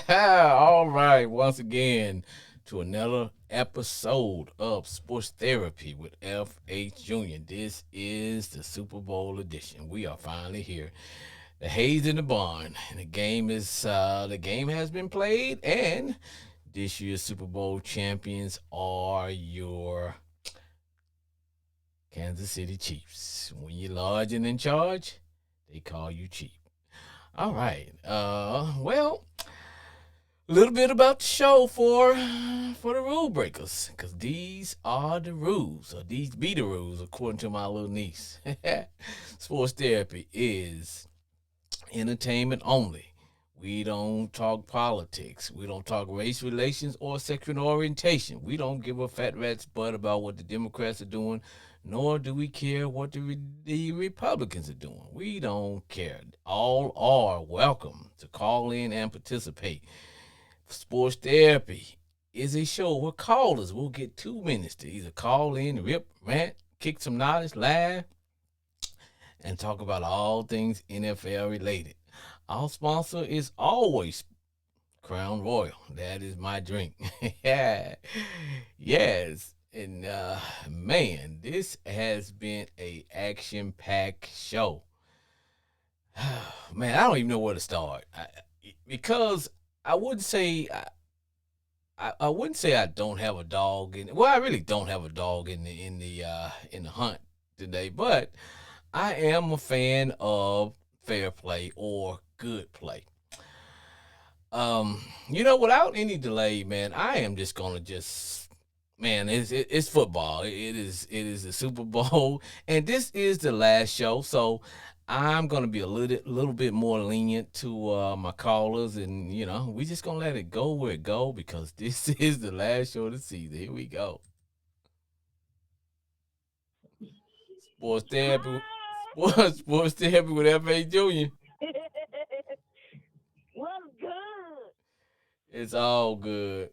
All right, once again to another episode of Sports Therapy with FH Jr. This is the Super Bowl edition. We are finally here. The Hayes in the barn. And the game has been played, and this year's Super Bowl champions are your Kansas City Chiefs. When you're large and in charge, they call you cheap. All right. Well, a little bit about the show for the rule breakers, because these are the rules, or these be the rules, according to my little niece. Sports therapy is entertainment only. We don't talk politics. We don't talk race relations or sexual orientation. We don't give a fat rat's butt about what the Democrats are doing, nor do we care what the Republicans are doing. We don't care. All are welcome to call in and participate. Sports Therapy is a show where callers will get 2 minutes to either call in, rip, rant, kick some knowledge, laugh, and talk about all things NFL related. Our sponsor is always Crown Royal. That is my drink. Yeah. Yes. And man, this has been a action-packed show. Man, I don't even know where to start. Because I would say I wouldn't say I don't have a dog in. Well, I really don't have a dog in the hunt today, but I am a fan of fair play or good play. Without any delay, man, I am just gonna just man, it's football. It is the Super Bowl, and this is the last show, so I'm gonna be a little bit more lenient to my callers, and we just gonna let it go where it go because this is the last show of the season. Here we go. Sports therapy, sports therapy with F.A. Junior. What's good? It's all good.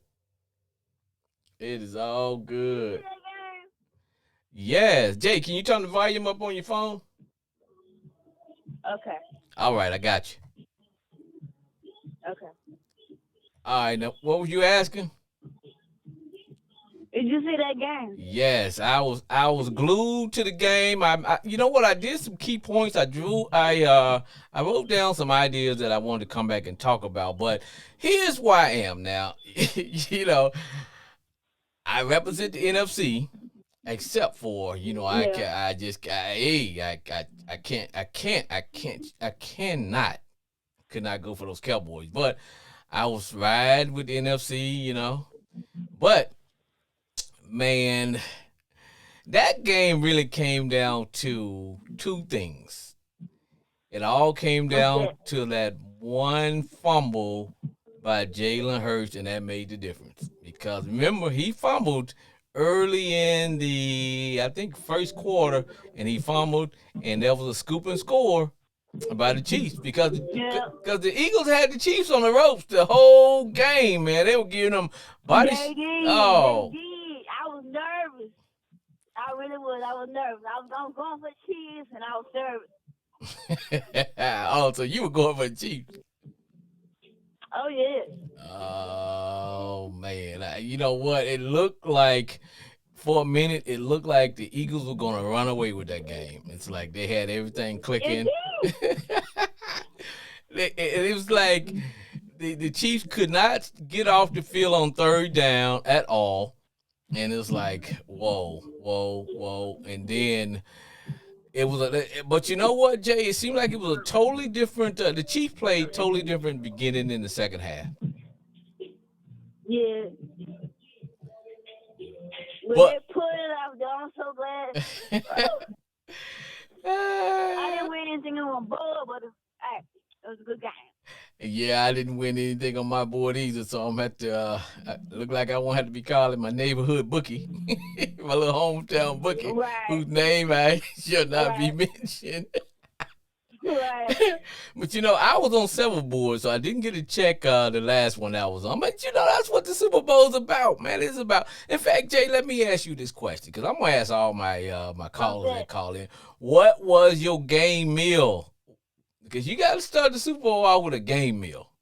It is all You see good. that game? Yes, Jay, can you turn the volume up on your phone? Okay, All right, I got you. okay. All right, now what was you asking? Did you see that game? Yes, I was glued to the game. You know what? I did some key points. I wrote down some ideas that I wanted to come back and talk about. But here's where I am now. I represent the NFC, except for Yeah. I cannot could not go for those Cowboys. But I was riding with the NFC. But man, that game really came down to two things. It all came What's down that? to that one fumble by Jalen Hurts, and that made the difference. Because remember, he fumbled early in the, I think, first quarter, and he fumbled, and there was a scoop and score by the Chiefs Yeah. because the Eagles had the Chiefs on the ropes the whole game, man. They were giving them body. They did. They Oh, did. I was nervous. I really was. I was nervous. I was going for cheese and I was nervous. oh, so you were going for the Chiefs. Oh yeah. Oh man, you know what? It looked like for a minute, it looked like the Eagles were gonna run away with that game. It's like they had everything It clicking. did. it was like the Chiefs could not get off the field on third down at all, and it was like whoa, whoa, whoa, and then but you know what, Jay? It seemed like it was a totally different. The Chiefs played totally different beginning in the second half. Yeah. When But they put it out there, I'm so glad. I didn't win anything on my board, but hey, it was a good game. yeah, I didn't win anything on my board either, so I'm at the. Look like I won't have to be calling my neighborhood bookie, my little hometown bookie, Right. whose name I shall not be Right. mentioned. Right. But I was on several boards, so I didn't get to check the last one I was on. But that's what the Super Bowl's about, man. It's about. In fact, Jay, let me ask you this question because I'm gonna ask all my What's callers that? that call in. What was your game meal? Because you got to start the Super Bowl out with a game meal.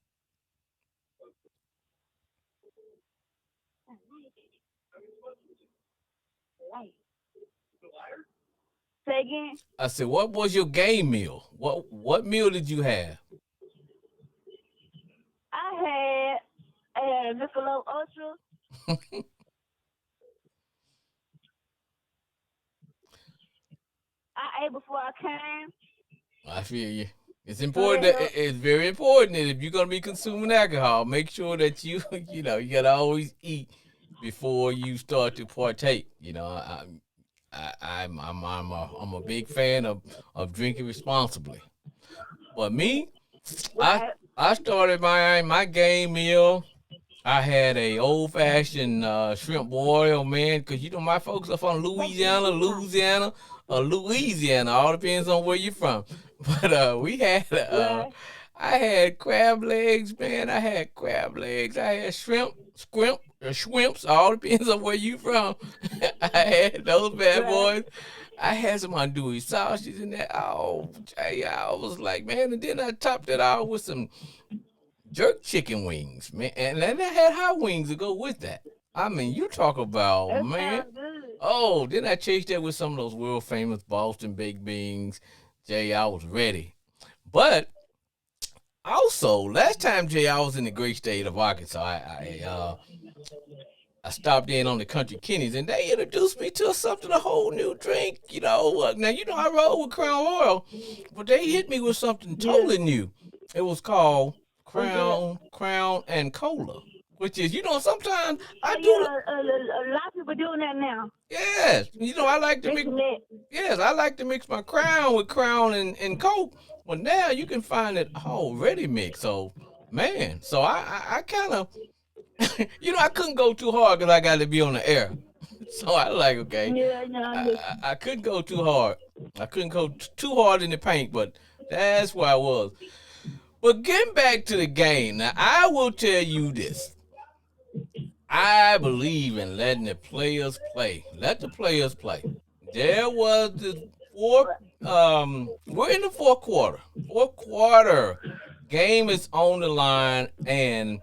Say again. I said, what was your game meal? What meal did you have? I had Michelob Ultra. I ate before I came, I feel you. It's so important. that helped. It's very important that if you're gonna be consuming alcohol, make sure that you you gotta always eat before you start to partake. I'm a big fan of drinking responsibly. But me, I Right. I started my game meal. I had a old fashioned shrimp boil, man, because my folks are from Louisiana. All depends on where you're from. But we had Right. I had crab legs, man. I had crab legs. I had shrimps. All depends on where you from. I had those bad Right. boys. I had some andouille sausages in there. Oh, Jay, I was like, man, and then I topped it off with some jerk chicken wings, man, and then I had hot wings to go with that. I mean, you talk about, That man. sounds good. Oh, then I chased that with some of those world famous Boston baked beans. Jay, I was ready. But also, last time Jay, I was in the great state of Arkansas. I stopped in on the Country Kenny's and they introduced me to something, a whole new drink. Now I roll with Crown Royal, but they hit me with something Yeah. totally new. It was called What's that? Crown and Cola, which is sometimes I Oh do. yeah, a lot of people doing that now. Yes, I like to mix. Mixing that. Yes, I like to mix my Crown with Crown and Coke. But now you can find it already mixed. So man, so I kind of I couldn't go too hard because I got to be on the air. So I like, okay, Yeah, no, I couldn't go too hard. I couldn't go too hard in the paint, but that's where I was. But getting back to the game, now I will tell you this. I believe in letting the players play. Let the players play. There was this fourth. We're in the fourth quarter. Fourth quarter game is on the line, and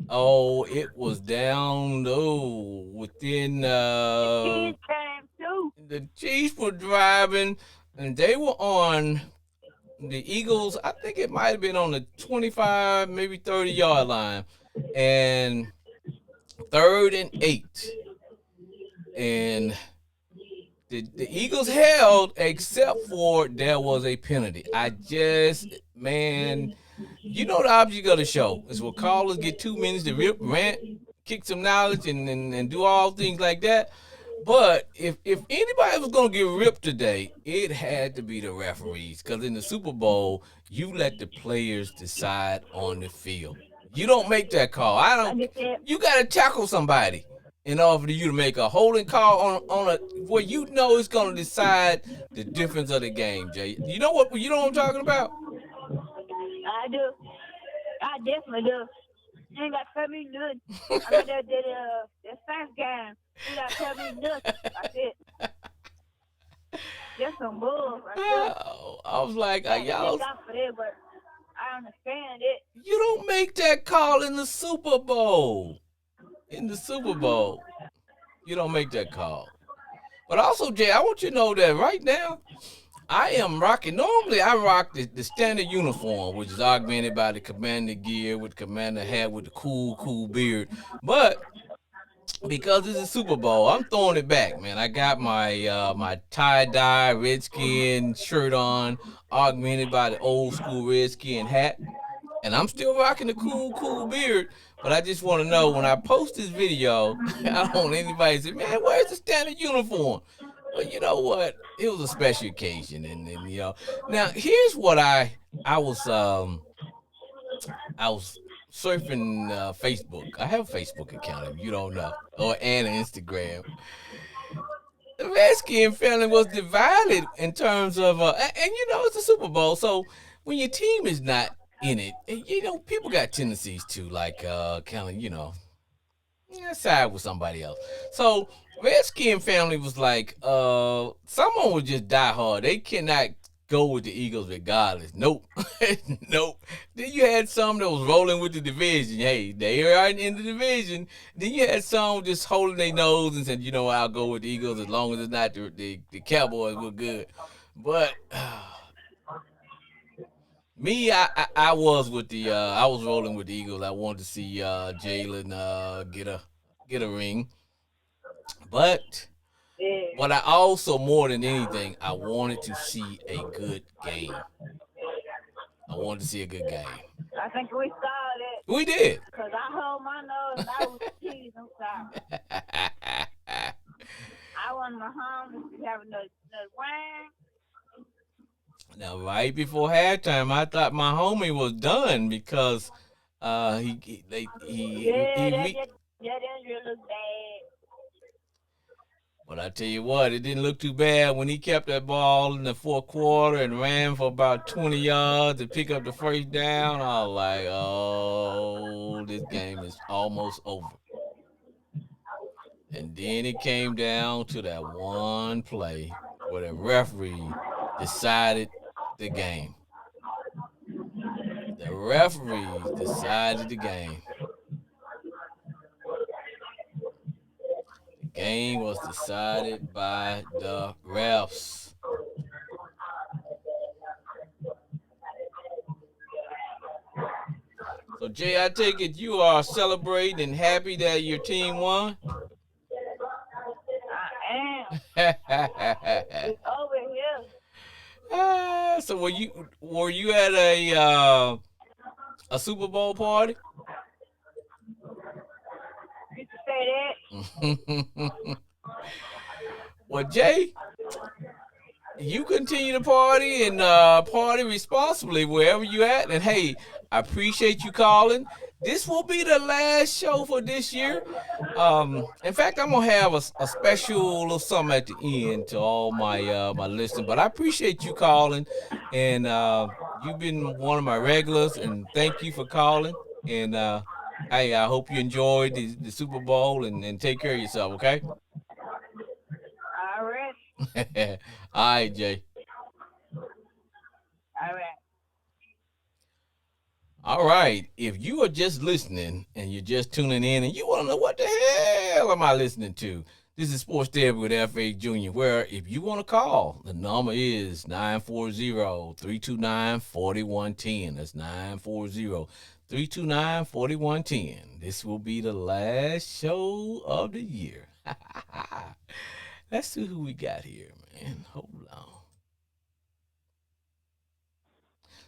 oh, it was down. Oh, within the kids came too. the Chiefs were driving, and they were on the Eagles. I think it might have been on the 25, maybe 30-yard line, and third and 8, and the Eagles held except for there was a penalty. I just, man, the object of the show is what callers get 2 minutes to rant, kick some knowledge, and do all things like that. But if anybody was gonna get ripped today, it had to be the referees. Cause in the Super Bowl, you let the players decide on the field. You don't make that call. I I don't. get that. You gotta tackle somebody in order for you to make a holding call on a where it's gonna decide the difference of the game. Jay, you know what I'm talking about? I do. I definitely do. You ain't got to tell me nothing. I mean that first game. You got to tell me nothing. That's it. Just some bull right there. Oh, I was like, I y'all, thank God for that, but I understand it. you don't make that call in the Super Bowl. In the Super Bowl, you don't make that call. But also, Jay, I want you to know that right now, I am rocking. Normally, I rock the standard uniform, which is augmented by the commander gear with the commander hat with the cool beard. But because it's a Super Bowl, I'm throwing it back, man. I got my tie dye redskin shirt on, augmented by the old school redskin hat, and I'm still rocking the cool beard. But I just want to know when I post this video, I don't want anybody to say, "Man, where's the standard uniform?" Well, you know what? It was a special occasion, and Now here's what I was surfing Facebook. I have a Facebook account if you don't know, or and an Instagram. The Redskin family was divided in terms of, and it's a Super Bowl, so when your team is not in it, people got tendencies to like kind of side with somebody else. So Redskin family was like, someone was just die hard. They cannot go with the Eagles regardless. Nope. Nope. Then you had some that was rolling with the division. Hey, they are in the division. Then you had some just holding their nose and said, you know, I'll go with the Eagles as long as it's not the Cowboys. We're good. But me, I was with the I was rolling with the Eagles. I wanted to see Jalen get a ring. But Yeah. I also, more than anything, I wanted to see a good game. I wanted to see a good game. I think we saw that We did. because I hold my nose and I was cheese. I'm sorry. I want my home to have another wine. Now, right before halftime, I thought my homie was done because Yeah, he re- that didn't really look bad. But I tell you what, it didn't look too bad when he kept that ball in the fourth quarter and ran for about 20 yards to pick up the first down. I was like, oh, this game is almost over. And then it came down to that one play where the referee decided the game. The referee decided the game. The game was decided by the refs. So, Jay, I take it you are celebrating and happy that your team won? I am. It's over here. So were you at a Super Bowl party? You can say Well, Jay, you continue to party and party responsibly wherever you at. And hey, I appreciate you calling. This will be the last show for this year. In fact, I'm gonna have a special little something at the end to all my my listeners. But I appreciate you calling, and you've been one of my regulars. And thank you for calling. And hey, I hope you enjoyed the Super Bowl and take care of yourself. Okay. that. All right. All right, Jay. All right. All right. If you are just listening and you're just tuning in and you want to know what the hell am I listening to, this is Sports Therapy with F.A. Jr., where if you want to call, the number is 940-329-4110. That's 940-329-4110. This will be the last show of the year. Let's see who we got here, man. Hold on.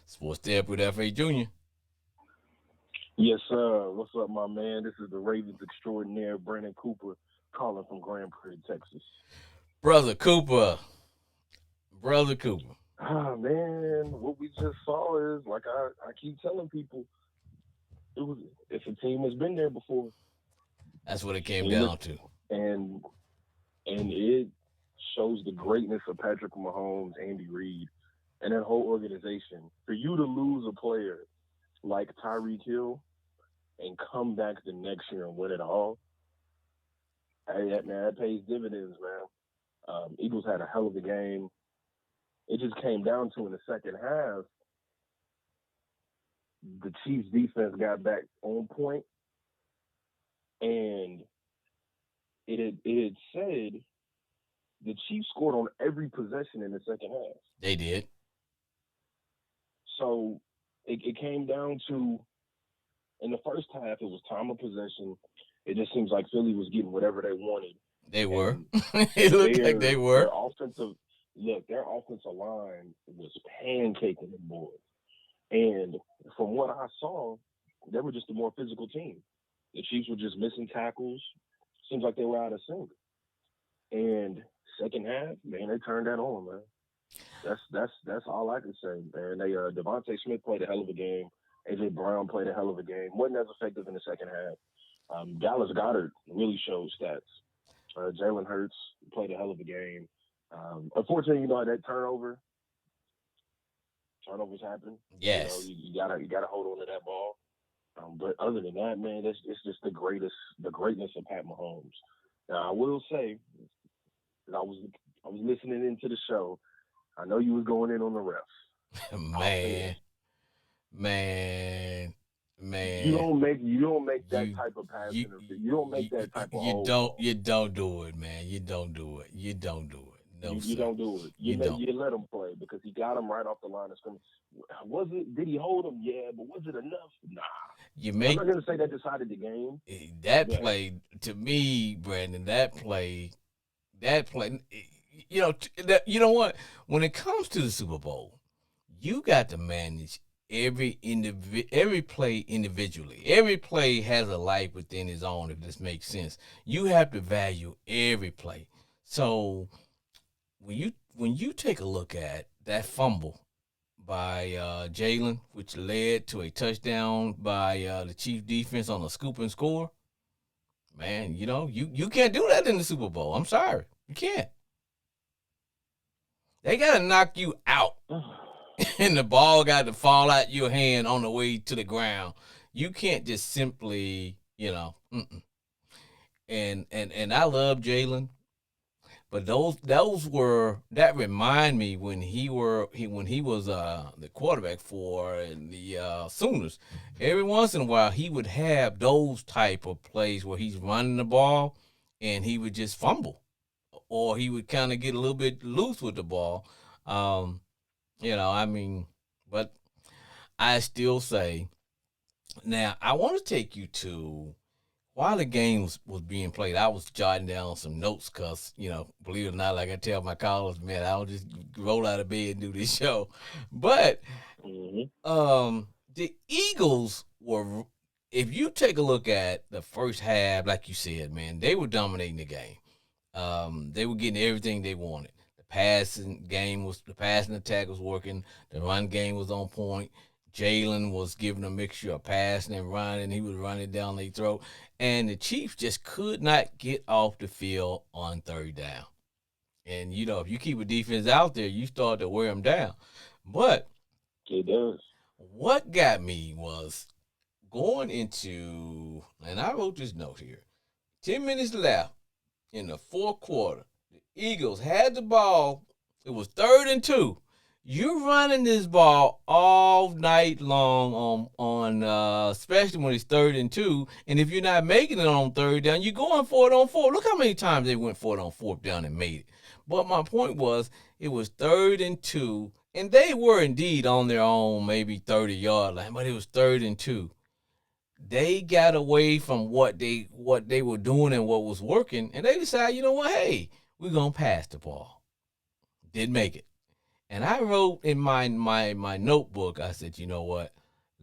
Sports Therapy with F.A. Jr. Yes, sir. What's up, my man? This is the Ravens extraordinaire, Brandon Cooper, calling from Grand Prairie, Texas. Brother Cooper. Brother Cooper. Ah, man, what we just saw is, like I keep telling people, it's a team that's been there before. That's what it came down to. And it shows the greatness of Patrick Mahomes, Andy Reid, and that whole organization. For you to lose a player like Tyreek Hill and come back the next year and win it all, hey, that pays dividends, man. Eagles had a hell of a game. It just came down to in the second half, the Chiefs defense got back on point, and it had said the Chiefs scored on every possession in the second half. They did. So it came down to, in the first half, it was time of possession. It just seems like Philly was getting whatever they wanted. They were. It looked like they were. Their offensive line was pancaking the boys. And from what I saw, they were just a more physical team. The Chiefs were just missing tackles. Seems like they were out of sync. And second half, man, they turned that on, man. That's all I can say, man. Devontae Smith played a hell of a game. AJ Brown played a hell of a game. Wasn't as effective in the second half. Dallas Goedert really showed stats. Jalen Hurts played a hell of a game. Unfortunately, that turnovers happen. Yes. You gotta hold on to that ball. But other than that, man, it's just the greatness of Pat Mahomes. Now, I will say that I was listening into the show. I know you was going in on the refs. man, man, You man. don't make that You type of pass you interference. You don't make that type of hold call. you don't do it, man. You don't do it. You don't do it. No, You sir. don't do it. You don't. You let him play because he got him right off the line of scrimmage. Was it? Did he hold him? Yeah, but was it enough? Nah. You I'm make not gonna say that decided the game, that but play to me, Brandon. That play. You know, you know what? When it comes to the Super Bowl, you got to manage every play individually. Every play has a life within its own. If this makes sense, you have to value every play. So when you take a look at that fumble by Jalen, which led to a touchdown by the Chief defense on a scoop and score, man, you know you can't do that in the Super Bowl. I'm sorry, you can't. They gotta knock you out, and the ball got to fall out your hand on the way to the ground. You can't just simply, you know. And I love Jalen. But that remind me when when he was the quarterback for the Sooners. Every once in a while he would have those type of plays where he's running the ball and he would just fumble, or he would kind of get a little bit loose with the ball. Um, you know, I mean, but I still say now I want to take you to while the game was being played, I was jotting down some notes because, you know, believe it or not, like I tell my callers, man, I don't just roll out of bed and do this show. But mm-hmm. The Eagles were, if you take a look at the first half, like you said, man, they were dominating the game. They were getting everything they wanted. The passing attack was working. The run game was on point. Jalen was giving a mixture of passing and running. He was running down their throat. And the Chiefs just could not get off the field on third down. And, you know, if you keep a defense out there, you start to wear them down. But It does. what got me was going into, and I wrote this note here 10 minutes left in the fourth quarter. The Eagles had the ball. It was 3rd and 2. You're running this ball all night long especially when it's 3rd and 2. And if you're not making it on third down, you're going for it on 4. Look how many times they went for it on 4th down and made it. But my point was, it was 3rd and 2, and they were indeed on their own, maybe 30-yard line, but it was 3rd and 2. They got away from what they were doing and what was working, and they decided, you know what, hey, we're gonna pass the ball. Didn't make it. And I wrote in my notebook, I said, you know what?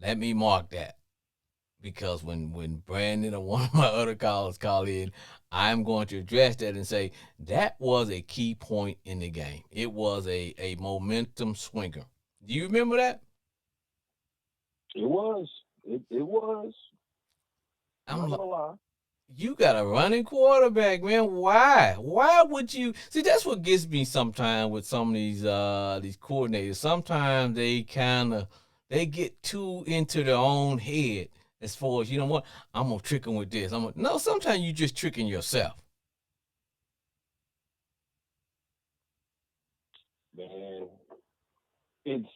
Let me mark that. Because when Brandon or one of my other callers call in, I'm going to address that and say that was a key point in the game. It was a momentum swinger. Do you remember that? It was. It was. I'm I'm not like, gonna lie. you got a running quarterback, man. Why? Why would you see? That's what gets me sometimes with some of these coordinators. Sometimes they get too into their own head as far as, you know what, I'm gonna trick them with this. No. Sometimes you just tricking yourself. Man, it's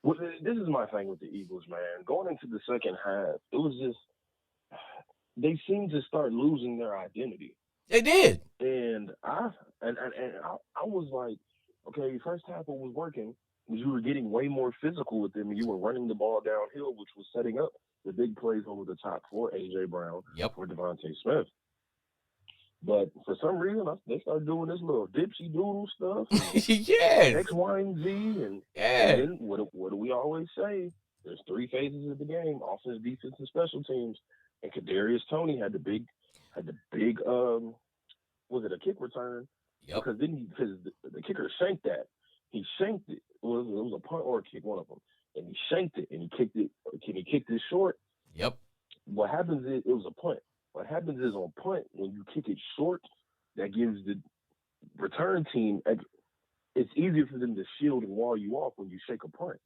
well, this is my thing with the Eagles, man. Going into the second half, it was just they seemed to start losing their identity. They did. And I was like, okay, first half what was working was you were getting way more physical with them and you were running the ball downhill, which was setting up the big plays over the top for AJ Brown Yep. or Devontae Smith. But for some reason, they started doing this little dipsy doodle stuff, Yes. X, Y, and Z, and then what do we always say? There's 3 phases of the game: offense, defense, and special teams. And Kadarius Toney had the big was it a kick return? Yep. Because the kicker shanked that. He shanked it. It was a punt or a kick, one of them, and he shanked it and he kicked it. He kicked it short. Yep. What happens is it was a punt. What happens is on punt, when you kick it short, that gives the return team, it's easier for them to shield and wall you off when you shake a punt,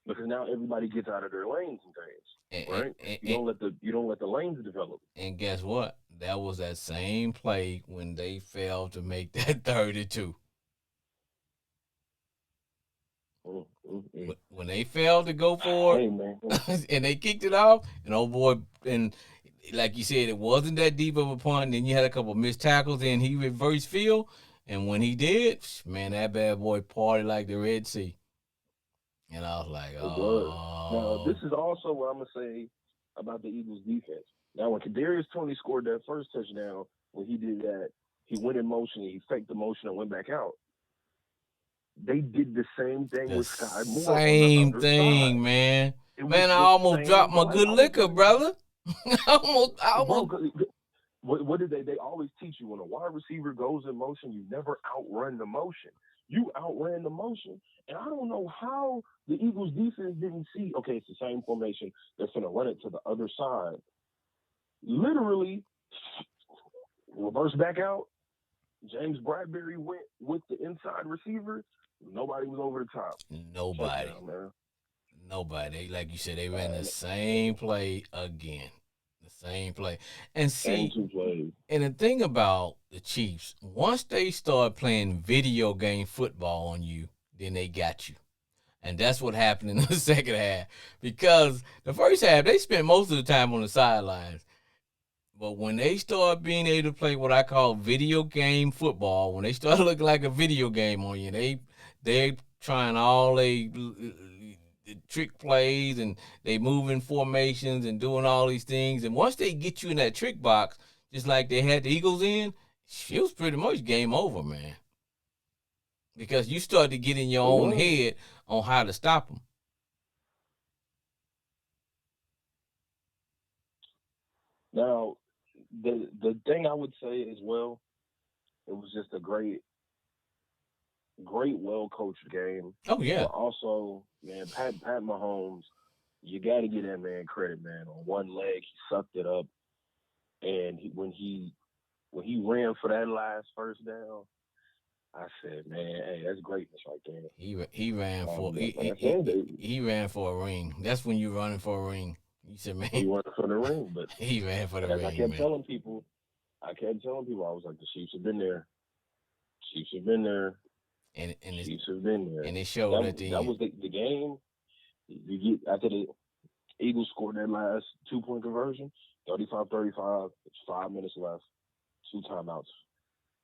because now everybody gets out of their lanes and things, right? You don't let the lanes develop. And guess what? That was that same play when they failed to make that 3rd and 2. When they failed to go for Hey man, it and they kicked it off, and oh boy, and like you said, it wasn't that deep of a punt. And then you had a couple missed tackles, and he reversed field. And when he did, man, that bad boy partied like the Red Sea. And I was like, it was. Now this oh, is also what I'm gonna say about the Eagles defense. Now when Kadarius Toney scored that first touchdown, when he did that, he went in motion, he faked the motion and went back out. They did the same thing the with Sky Moore on the same other side. thing, man. It was Man, I the almost same dropped my play. good I was liquor, like, brother. I bro, almost. what did they always teach you when a wide receiver goes in motion, you never outrun the motion. You outran the motion. And I don't know how the Eagles defense didn't see, okay, it's the same formation. They're going to run it to the other side. Literally, reverse back out. James Bradbury went with the inside receiver. Nobody was over the top. Nobody. Touchdown, man. Nobody. Like you said, they ran the same play again. The same play. And Same see, two plays. and the thing about the Chiefs, once they start playing video game football on you, then they got you. And that's what happened in the second half. Because the first half, they spent most of the time on the sidelines. But when they start being able to play what I call video game football, when they start looking like a video game on you, they trying all they trick plays and they moving formations and doing all these things. And once they get you in that trick box, just like they had the Eagles in, it was pretty much game over, man. Because you start to get in your own head on how to stop them. Now, the thing I would say as well, it was just a great, well coached game. Oh yeah. But also, man, Pat Mahomes, you got to give that man credit, man. On one leg, he sucked it up, and when he ran for that last first down, I said, man, hey, that's greatness right there. He ran for he ran for a ring. That's when you're running for a ring. You said, man, he ran for the ring, but he ran for the ring. I kept telling people, I was like, the Chiefs have been there. Chiefs have been there. And Chiefs have been there. And it showed at the end. That was the game. You get after the Eagles scored their last 2-point conversion, 35-35. It's 5 minutes left, 2 timeouts.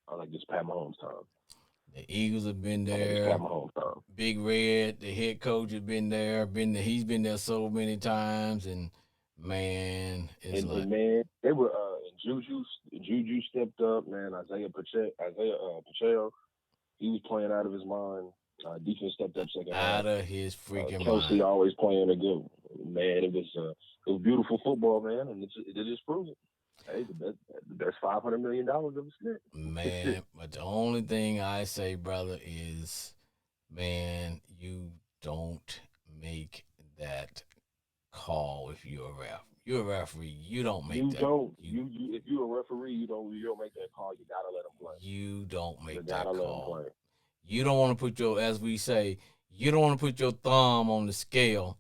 I like this Pat Mahomes time. The Eagles have been there. Big Red, the head coach, has been there. He's been there so many times, and man, and man, they were Juju stepped up, man. Isaiah Pacheco, he was playing out of his mind. Defense stepped up second half. Out of his freaking Kelsey mind. always playing a good man. It was beautiful football, man, and it just proves it. Hey, the best $500 million ever spent. Man, but the only thing I say, brother, is, man, you don't make that call if you're a ref. You're a referee. You don't make that. If you're a referee, you don't make that call. You gotta let them play. You don't make that call. You don't want to put as we say, you don't want to put your thumb on the scale.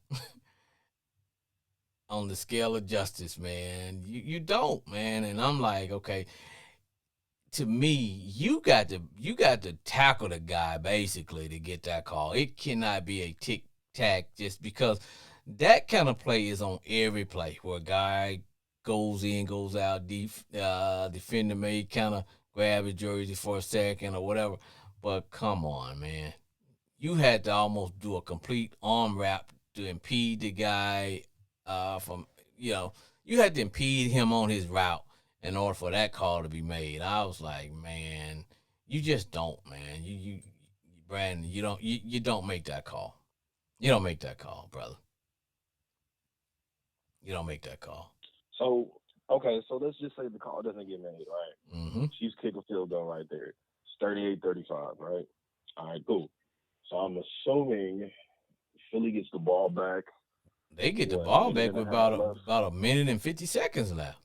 On the scale of justice, man. You don't, man. And I'm like, okay, to me, you got to tackle the guy basically to get that call. It cannot be a tic-tac just because that kind of play is on every play where a guy goes in, goes out, defender may kind of grab his jersey for a second or whatever. But come on, man. You had to almost do a complete arm wrap to impede the guy you had to impede him on his route in order for that call to be made. I was like, man, you just don't, man. You Brandon, you don't make that call. You don't make that call, brother. You don't make that call. So, okay, so let's just say the call doesn't get made, right? Mm-hmm. Chiefs kick a field goal right there. It's 38-35, right? All right, cool. So I'm assuming Philly gets the ball back. They get the ball back with about a minute and 50 seconds left.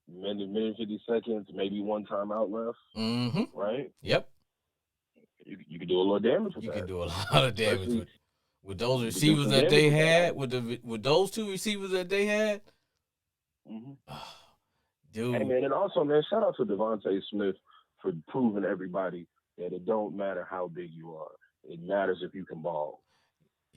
Minute and 50 seconds, maybe one timeout left. Mm-hmm. Right? Yep. You can do a little damage with that. You can do a lot of damage with those receivers that they had, with those 2 receivers that they had. Mm-hmm. Oh, dude. Hey, man, and also, man, shout out to Devontae Smith for proving everybody that it don't matter how big you are. It matters if you can ball.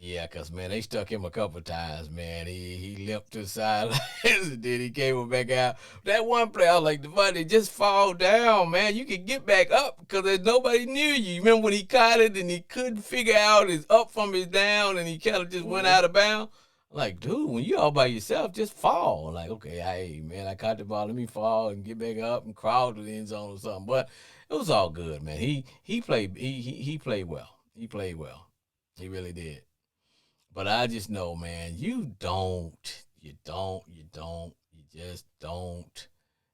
Yeah, cause man, they stuck him a couple times. Man, he limped to the sidelines, and then he came back out. That one play, I was like, "Devontae, just fall down, man. You can get back up because there's nobody near you." You remember when he caught it and he couldn't figure out his up from his down, and he kind of just went Mm-hmm. out of bounds. I'm like, dude, when you all by yourself, just fall. Like, okay, hey man, I caught the ball. Let me fall and get back up and crawl to the end zone or something. But it was all good, man. He played he played well. He played well. He really did. But I just know, man, you just don't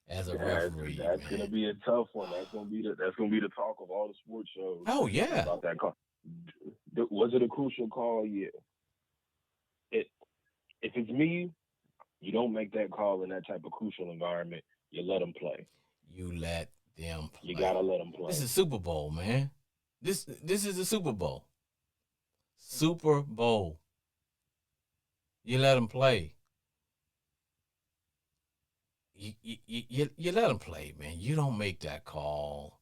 as a referee, That's gonna man. be a tough one. That's gonna be the talk of all the sports shows Oh yeah, about that call. Was it a crucial call? Yeah. It if it's me, you don't make that call in that type of crucial environment. You let them play. you let them You play. gotta let them This play. is Super Bowl, man. This is the Super Bowl. Super Bowl. You let them play. You let them play, man. You don't make that call.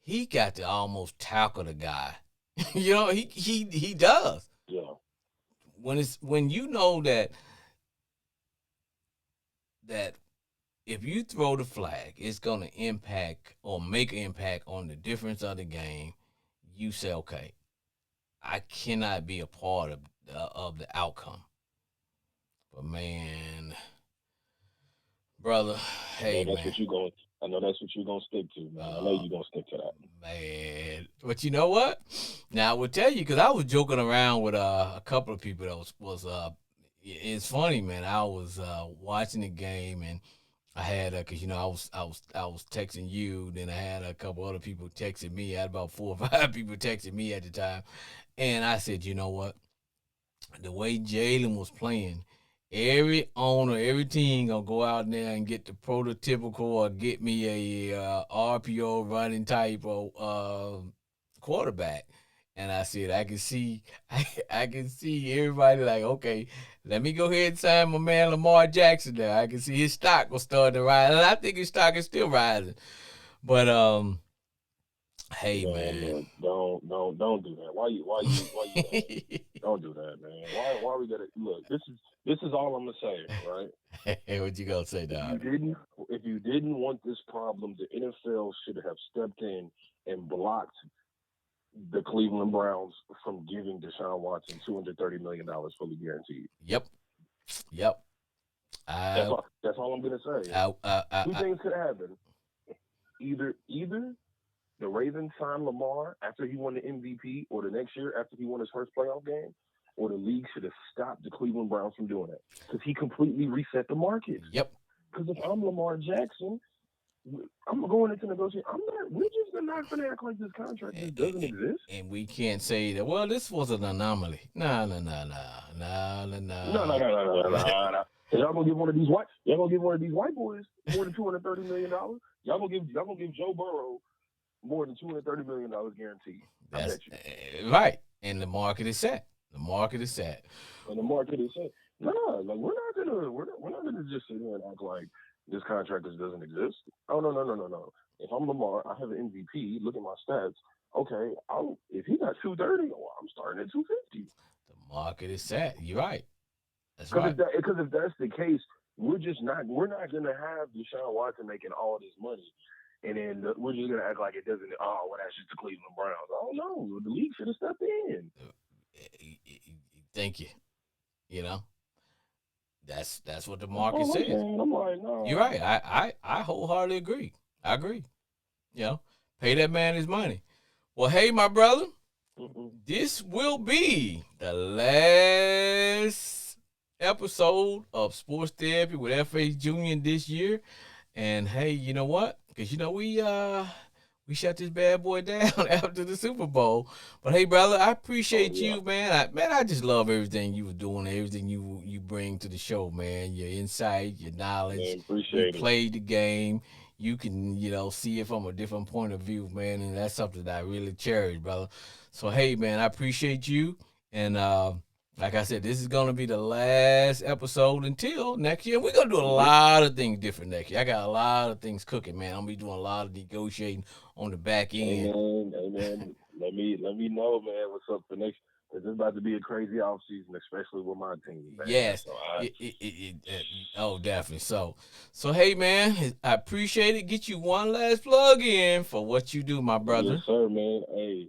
He got to almost tackle the guy. He does. Yeah. When you know that if you throw the flag, it's going to impact or make an impact on the difference of the game. You say, okay, I cannot be a part of the outcome. But man, brother, I know hey that's man, what you going. I know that's what you're gonna stick to, man. I know uh, you're gonna stick to that. man. But you know what? Now I will tell you because I was joking around with a couple of people that was. It's funny, man. I was watching the game and I had because I was texting you. Then I had a couple other people texting me. I had about 4 or 5 people texting me at the time, and I said, you know what? The way Jalen was playing, every owner, every team gonna go out there and get the prototypical or get me a RPO running type of quarterback. And I said, I can see, I can see everybody like, okay, let me go ahead and sign my man Lamar Jackson there. I can see his stock was starting to rise, and I think his stock is still rising. But hey Man, man, look, don't do that. Why you doing it? Don't do that, man. Why we gotta look? This is all I'm gonna say, right? hey, what you gonna say, If you dog? didn't if you didn't want this problem, the NFL should have stepped in and blocked the Cleveland Browns from giving Deshaun Watson $230 million fully guaranteed. Yep, yep. That's I, all. That's all I'm gonna say. Two I things could happen. Either the Ravens signed Lamar after he won the MVP, or the next year after he won his first playoff game, or the league should have stopped the Cleveland Browns from doing it because he completely reset the market. yep. Because if I'm Lamar Jackson, I'm going into negotiation. I'm not. We're just not going to act like this contract And, just doesn't exist. and we can't say that. Well, this was an anomaly. Nah, nah, nah, nah, nah, nah, No, no, nah. no, no, no, no, no, no. Y'all gonna give one of these white. Y'all gonna give one of these white boys more than $230 million. Y'all gonna give Joe Burrow more than $230 million guaranteed. I That's bet you. right. And the market is set. The market is set. And the market is saying, no, like we're not gonna just sit here and act like this contract just doesn't exist. Oh no, no, no, no, no. If I'm Lamar, I have an MVP. Look at my stats. Okay, if he got 230, oh, I'm starting at 250. The market is set. You're right. That's Because right. if that's the case, we're not gonna have Deshaun Watson making all this money, and then we're just gonna act like it doesn't. Oh, well, that's just the Cleveland Browns. Oh no, the league should have stepped in. Thank you. You know, that's what the That's market all I'm says. saying. I'm like, You're no. right. I wholeheartedly agree. I agree. You know, pay that man his money. Well, hey, my brother, Mm-mm. this will be the last episode of Sports Therapy with FH Junior this year. And hey, you know what? Because we shut this bad boy down after the Super Bowl. But hey, brother, I Oh appreciate yeah, you, man. I just love everything you were doing, everything you bring to the show, man. Your insight, your knowledge. man. You Appreciate it. played the game. You can, see it from a different point of view, man, and that's something that I really cherish, brother. So hey, man, I appreciate you, and like I said, this is gonna be the last episode until next year. We're gonna do a Mm-hmm. lot of things different next year. I got a lot of things cooking, man. I'm gonna be doing a lot of negotiating on the back end. Amen. Amen. Let me know, man. What's up for next? It's about to be a crazy offseason, especially with my team, man. Yes. So Oh, definitely. So hey, man, I appreciate it. Get you one last plug in for what you do, my yes, brother. sir, man. Hey,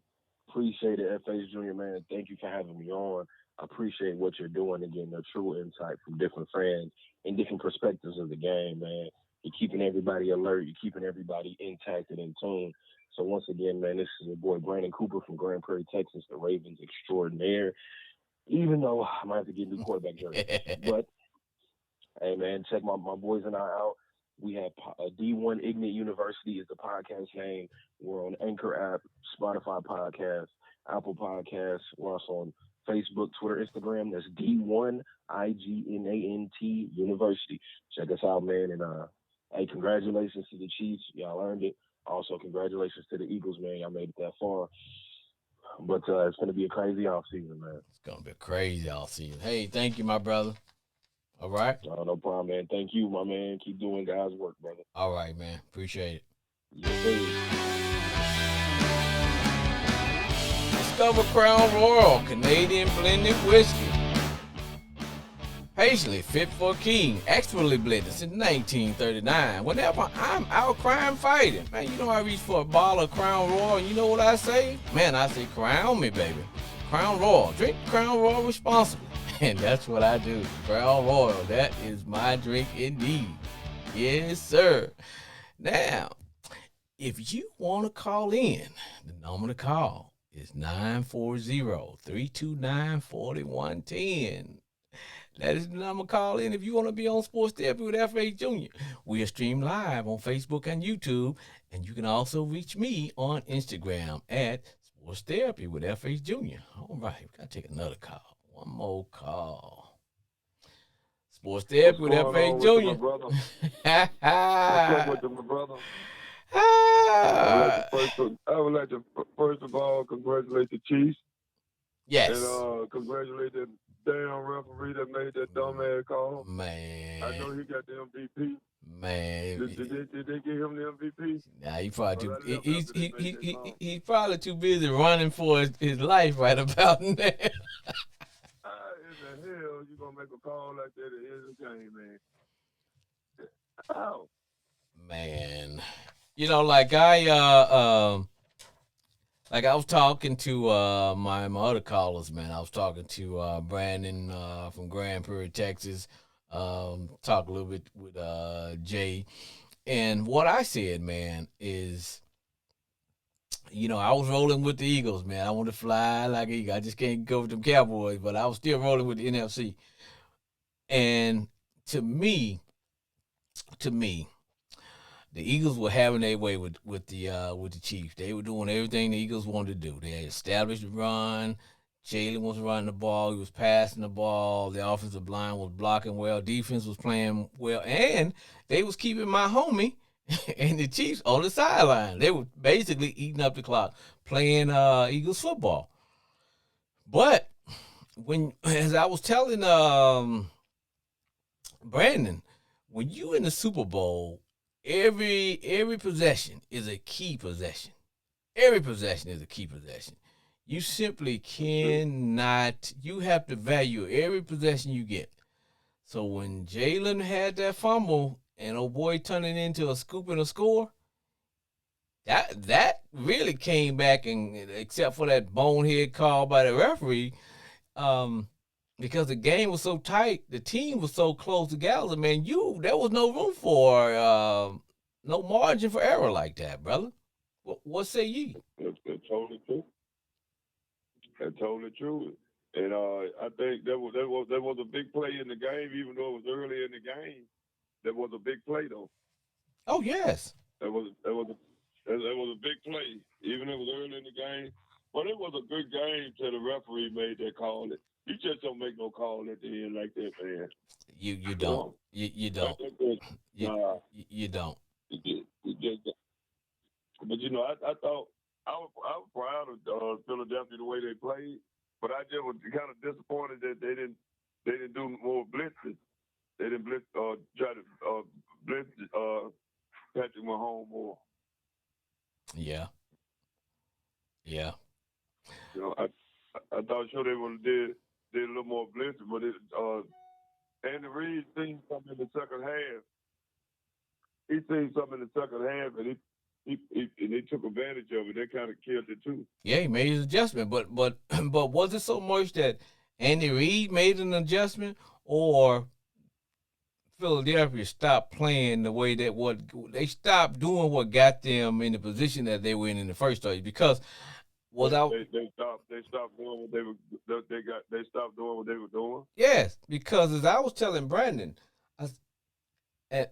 appreciate it, FH Junior, man. Thank you for having me on. I appreciate what you're doing and getting a true insight from different fans and different perspectives of the game, man. You're keeping everybody alert. You're keeping everybody intact and in tune. So once again, man, this is your boy Brandon Cooper from Grand Prairie, Texas, the Ravens extraordinaire. Even though I might have to get a new quarterback jersey, but hey, man, check my boys and I out. We have D1 Ignite University is the podcast name. We're on Anchor app, Spotify podcast, Apple Podcasts. We're also on Facebook, Twitter, Instagram. That's D1 IGNANT University. Check us out, man. And hey, congratulations to the Chiefs. Y'all earned it. Also, congratulations to the Eagles, man. Y'all made it that far. But it's going to be a crazy offseason, man. It's gonna be a crazy offseason. Hey, thank you, my brother. All right. No problem, man. Thank you, my man. Keep doing God's work, brother. All right, man. Appreciate it. Yes, sir. Discover Crown Royal Canadian blended whiskey. Patiently fit for a king, expertly blended since 1939. Whenever I'm out crime fighting, man, you know I reach for a bottle of Crown Royal, and you know what I say? Man, I say, crown me, baby. Crown Royal. Drink Crown Royal responsibly. And that's what I do. Crown Royal. That is my drink indeed. Yes, sir. Now, if you want to call in, the number to call is 940-329-4110. That is the number to call in if you want to be on Sports Therapy with F.A. Jr. We are streamed live on Facebook and YouTube, and you can also reach me on Instagram at Sports Therapy with F.A. Jr. All right, we got to take another call. One more call. Sports Therapy with F.A. Jr. What's up with my brother? I would like to first of all congratulate the Chiefs. Yes. And congratulate the damn referee that made that dumbass call. Man. I know he got the MVP. Man. Did they give him the MVP? Nah, he's probably too busy running for his life right about now. In the hell you gonna make a call like that at the end of the game, man? How? Man. You know, like I was talking to my other callers, man. I was talking to Brandon from Grand Prairie, Texas. Talk a little bit with Jay. And what I said, man, is, you know, I was rolling with the Eagles, man. I want to fly like an eagle. I just can't go with them Cowboys, but I was still rolling with the NFC. And to me, the Eagles were having their way with the Chiefs. They were doing everything the Eagles wanted to do. They had established the run. Jalen was running the ball. He was passing the ball. The offensive line was blocking well. Defense was playing well. And they was keeping my homie and the Chiefs on the sideline. They were basically eating up the clock, playing Eagles football. But as I was telling Brandon, when you in the Super Bowl, every possession is a key possession. Every possession is a key possession. You simply cannot. You have to value every possession you get. So when Jalen had that fumble and old boy turned it into a scoop and a score, that really came back, and except for that bonehead call by the referee, because the game was so tight, the team was so close together, man, there was no room for no margin for error like that, brother. What say ye? That's totally true. That's totally true. And I think that was a big play in the game, even though it was early in the game. That was a big play, though. Oh yes. That was a big play, even though it was early in the game. But it was a good game till the referee made that call. You just don't make no call at the end like that, man. You don't. You don't. You don't. But you know, I thought I was proud of Philadelphia the way they played, but I just was kind of disappointed that they didn't do more blitzes. They didn't try to blitz Patrick Mahomes more. Yeah. You know, I thought sure they would have did a little more blitzing, but Andy Reid seen something in the second half. He seen something in the second half, and he took advantage of it. They kind of killed it too. Yeah, he made his adjustment, but but was it so much that Andy Reid made an adjustment, or Philadelphia stopped playing the way that what they stopped doing what got them in the position that they were in the first place? Because without They stopped doing what they stopped doing what they were doing. yes, because as I was telling Brandon,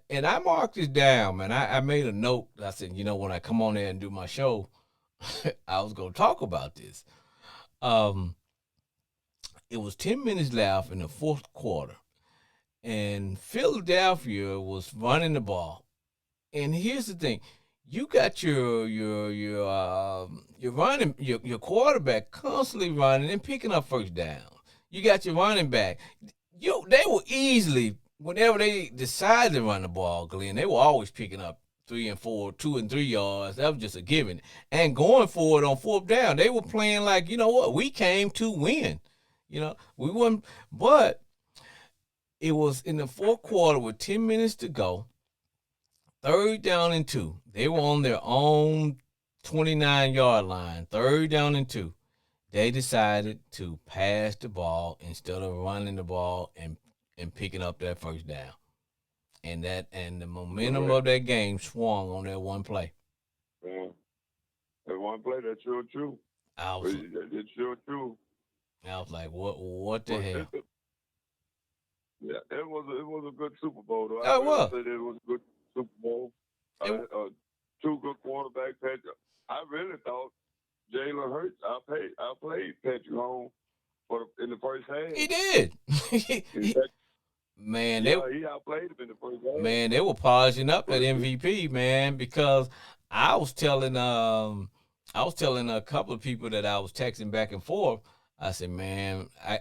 and I marked this down, man. I made a note. I said, when I come on there and do my show, I was gonna talk about this. Um, it was 10 minutes left in the fourth quarter, and Philadelphia was running the ball. And here's the thing: you got your running your quarterback constantly running and picking up first down. You got your running back. They were easily whenever they decided to run the ball, Glenn, they were always picking up 3 and 4, 2 and 3 yards. That was just a given. And going for it on fourth down, they were playing like, you know what, we came to win. We won, but it was in the fourth quarter with 10 minutes to go, 3rd down and 2. They were on their own 29-yard line, 3rd down and 2. They decided to pass the ball instead of running the ball and picking up that first down. And the momentum of that game swung on that one play. Yeah. That one play, that's sure true. It's sure true. I was like, what the hell? Yeah, it was a good Super Bowl though. It was. It was a good Super Bowl. 2 good quarterbacks. I really thought Jalen Hurts outplayed Patrick Mahomes in the first half. He did. Man, he outplayed him in the first half. Man, they were polishing up that MVP, man, because I was telling a couple of people that I was texting back and forth. I said, man, I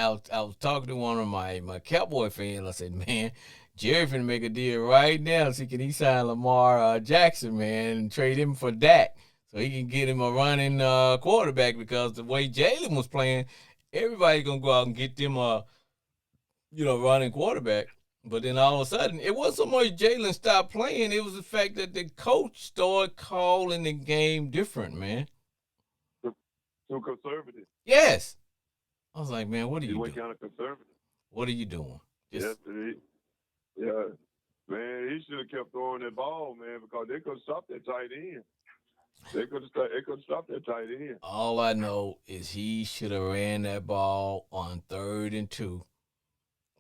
was talking to one of my Cowboy fans. I said, man, Jerry finna make a deal right now so he sign Lamar Jackson, man, and trade him for Dak so he can get him a running quarterback, because the way Jalen was playing, everybody's gonna go out and get them a running quarterback. But then all of a sudden, it wasn't so much Jalen stopped playing, it was the fact that the coach started calling the game different, man. Too conservative. Yes. I was like, man, what are you doing? He went kind of conservative. What are you doing? Yeah, man, he should have kept throwing that ball, man, because they could have stopped that tight end. They could have stopped that tight end. All I know is he should have ran that ball on 3rd and 2.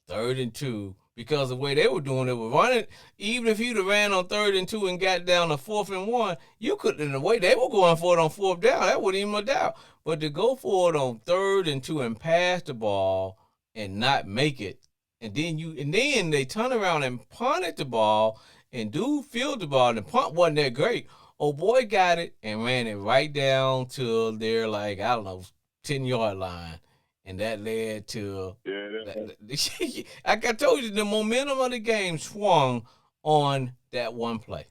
3rd and 2, because the way they were doing it was running. Even if you'd have ran on 3rd and 2 and got down to 4th and 1, you could. In the way they were going for it on 4th down, that wasn't even a doubt. But to go for it on 3rd and 2 and pass the ball and not make it, and then they turn around and punted the ball, and dude fielded the ball, and the punt wasn't that great. Oh boy, got it and ran it right down to their 10-yard line. And that led to, like I told you, the momentum of the game swung on that one play.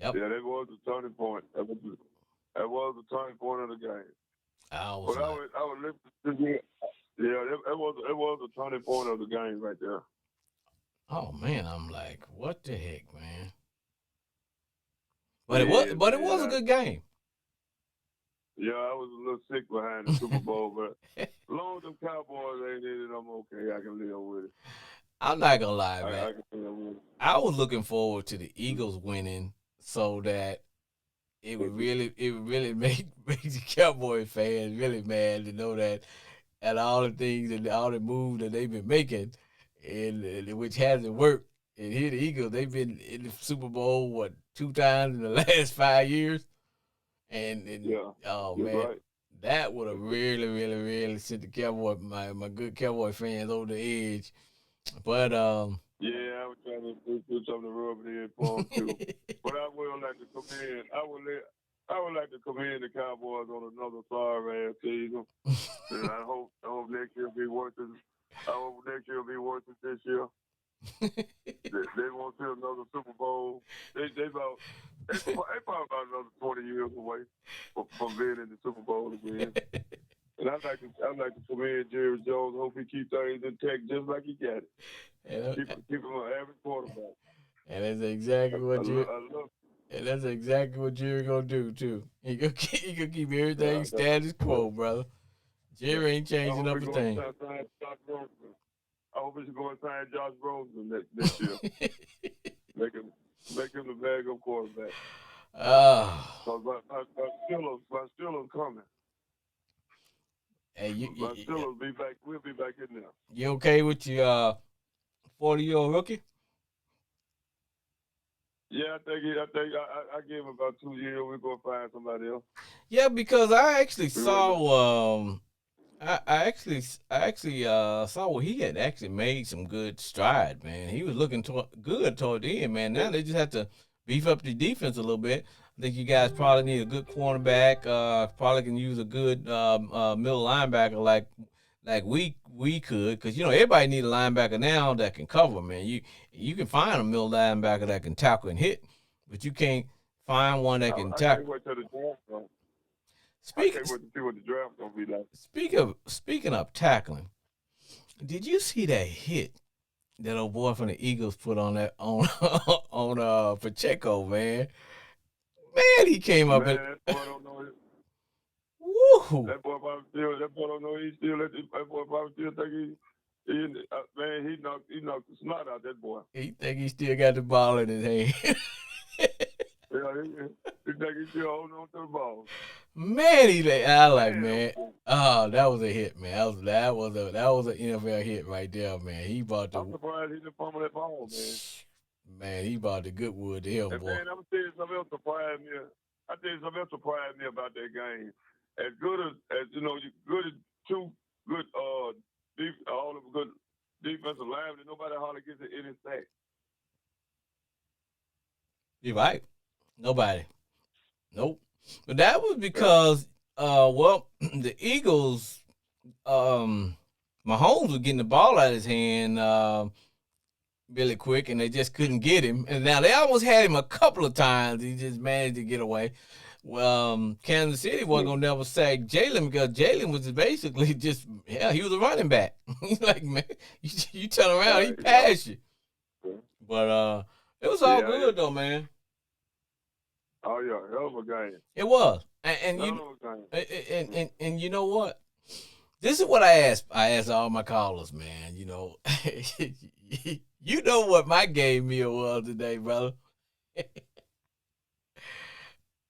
Yep. Yeah, that was a turning point. That was a turning point of the game. I would listen to you. Yeah, it was a turning point of the game right there. Oh man, I'm like, what the heck, man? But it was a good game. Yeah, I was a little sick behind the Super Bowl, but as long as them Cowboys ain't in it, I'm okay. I can live with it. I'm not gonna lie, man. I can live with it. I was looking forward to the Eagles winning so that it would really make the Cowboy fans really mad to know that, and all the things and all the moves that they've been making, and which hasn't worked. And here the Eagles, they've been in the Super Bowl 2 times in the last 5 years. And oh man, right. That would have really, really, really sent the Cowboy, my good Cowboy fans over the edge. But yeah, I was trying to do something to rub it in for them too. But I would like to commend. I would like to commend the Cowboys on another sorry ass season. And I hope next year will be worth it. I hope next year will be worth it this year. They won't see another Super Bowl. They probably about another 20 years away from being in the Super Bowl again. And I'd like to commend Jerry Jones. Hope he keeps things intact just like he got it. Keep him an average quarterback. And that's exactly what Jerry gonna do too. He gonna keep everything status quo, brother. Jerry ain't changing up a thing. I hope he's going to sign Josh Rosen next year. make him the backup quarterback. So my Steelers coming. Hey, my Steelers be back. We'll be back in there. You okay with your 40-year-old rookie? Yeah, I think I gave him about 2 years. We're gonna find somebody else. Yeah, because I actually saw I actually saw where he had actually made some good stride, man. He was looking good toward the end, man. Now they just have to beef up the defense a little bit. I think you guys probably need a good cornerback. Probably can use a good middle linebacker like we could, because everybody need a linebacker now that can cover, man. You can find a middle linebacker that can tackle and hit, but you can't find one that can tackle. I can't wait till the draft comes. I can't wait to see what the draft gonna be like. Speaking of tackling, did you see that hit that old boy from the Eagles put on that on Pacheco, man? Man, he came up and that boy don't know it. Woo! That boy don't know that boy probably still think he knocked the snot out that boy. He think he still got the ball in his hand. He think he still holding on to the ball. Man, man. Oh, that was a hit, man. That was an NFL hit right there, man. He bought the. I'm surprised he didn't fumble that ball, man. Man, he bought the good wood to him, boy. Man, I'm gonna tell you something else surprised me. About that game. As good as two good all of good defensive linemen, nobody hardly gets any sacks. You're right. Nobody. Nope. But that was because, the Eagles, Mahomes was getting the ball out of his hand really quick, and they just couldn't get him. And now they almost had him a couple of times. He just managed to get away. Well, Kansas City wasn't going to never sack Jalen, because Jalen was basically he was a running back. He's like, man, you turn around, he passed you. But it was all good, though, man. Oh yeah, hell of a game. It was, and you know what? This is what I asked all my callers, man. You know what my game meal was today, brother.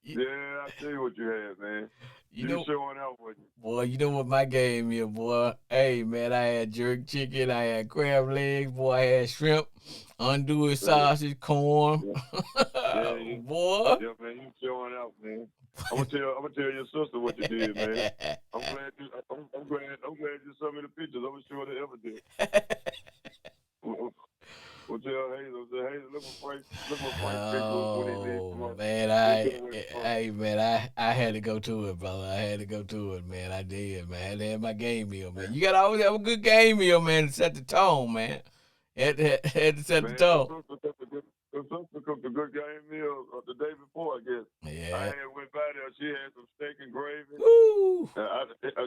Yeah, I see what you had, man. You showing out with you. Boy, you know what my game meal, boy? Hey, man, I had jerk chicken, I had crab legs, boy, I had shrimp, andouille sausage, corn. Yeah, boy. Yeah, man, you showing out, man. I'm gonna tell your sister what you did, man. I'm glad you sent me the pictures. I'm sure they ever did. We'll tell Hazel, look what Frank did when he did. Man, I had to go to it, brother. I had to go to it, man. I did, man. I had to have my game meal, man. You gotta always have a good game meal, man, to set the tone, man. Had to set the tone. The sister cooked a good game meal the day before, I guess. Yeah. I went by there. She had some steak and gravy. Woo!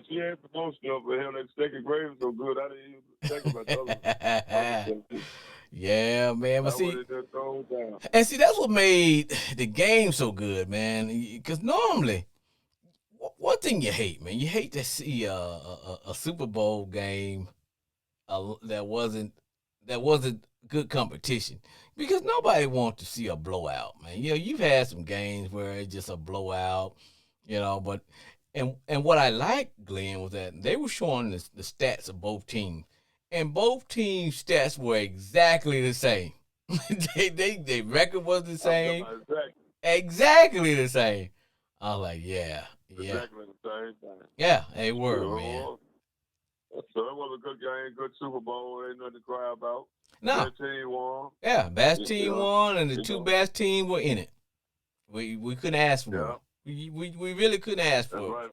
She had some more stuff, but hell, that steak and gravy so good, I didn't even think about the other. Yeah, man. But see, that's what made the game so good, man. Because normally, one thing you hate, man, you hate to see a Super Bowl game that wasn't good competition, because nobody wants to see a blowout, man. You've had some games where it's just a blowout, but and what I liked, Glenn, was that they were showing the stats of both teams. And both teams' stats were exactly the same. Their record was the same. Exactly the same. I was like, yeah. Exactly the same thing. Yeah, they were, man. So it was a good game, good Super Bowl. Ain't nothing to cry about. No. Best team won. Yeah, best team won, and the two best teams were in it. We couldn't ask for it. We really couldn't ask for it. Right.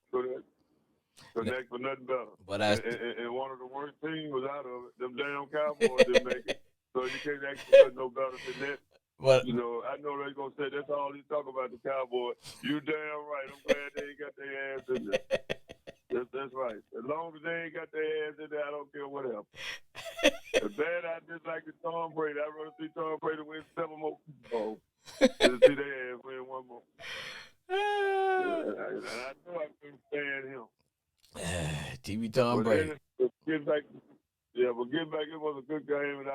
Couldn't ask for nothing better. But and one of the worst teams was out of it. Them damn Cowboys didn't make it. So you can't ask for no better than that. But, I know they're going to say that's all he's talking about, the Cowboys. You damn right. I'm glad they ain't got their ass in there. That's right. As long as they ain't got their ass in there, I don't care what else. If that, I just like the Tom Brady. I'd rather see Tom Brady win 7 more Super Bowls than to see their ass win 1 more. And I know I couldn't stand him. TV Tom But Brady. then, get back, but get back, it was a good game, and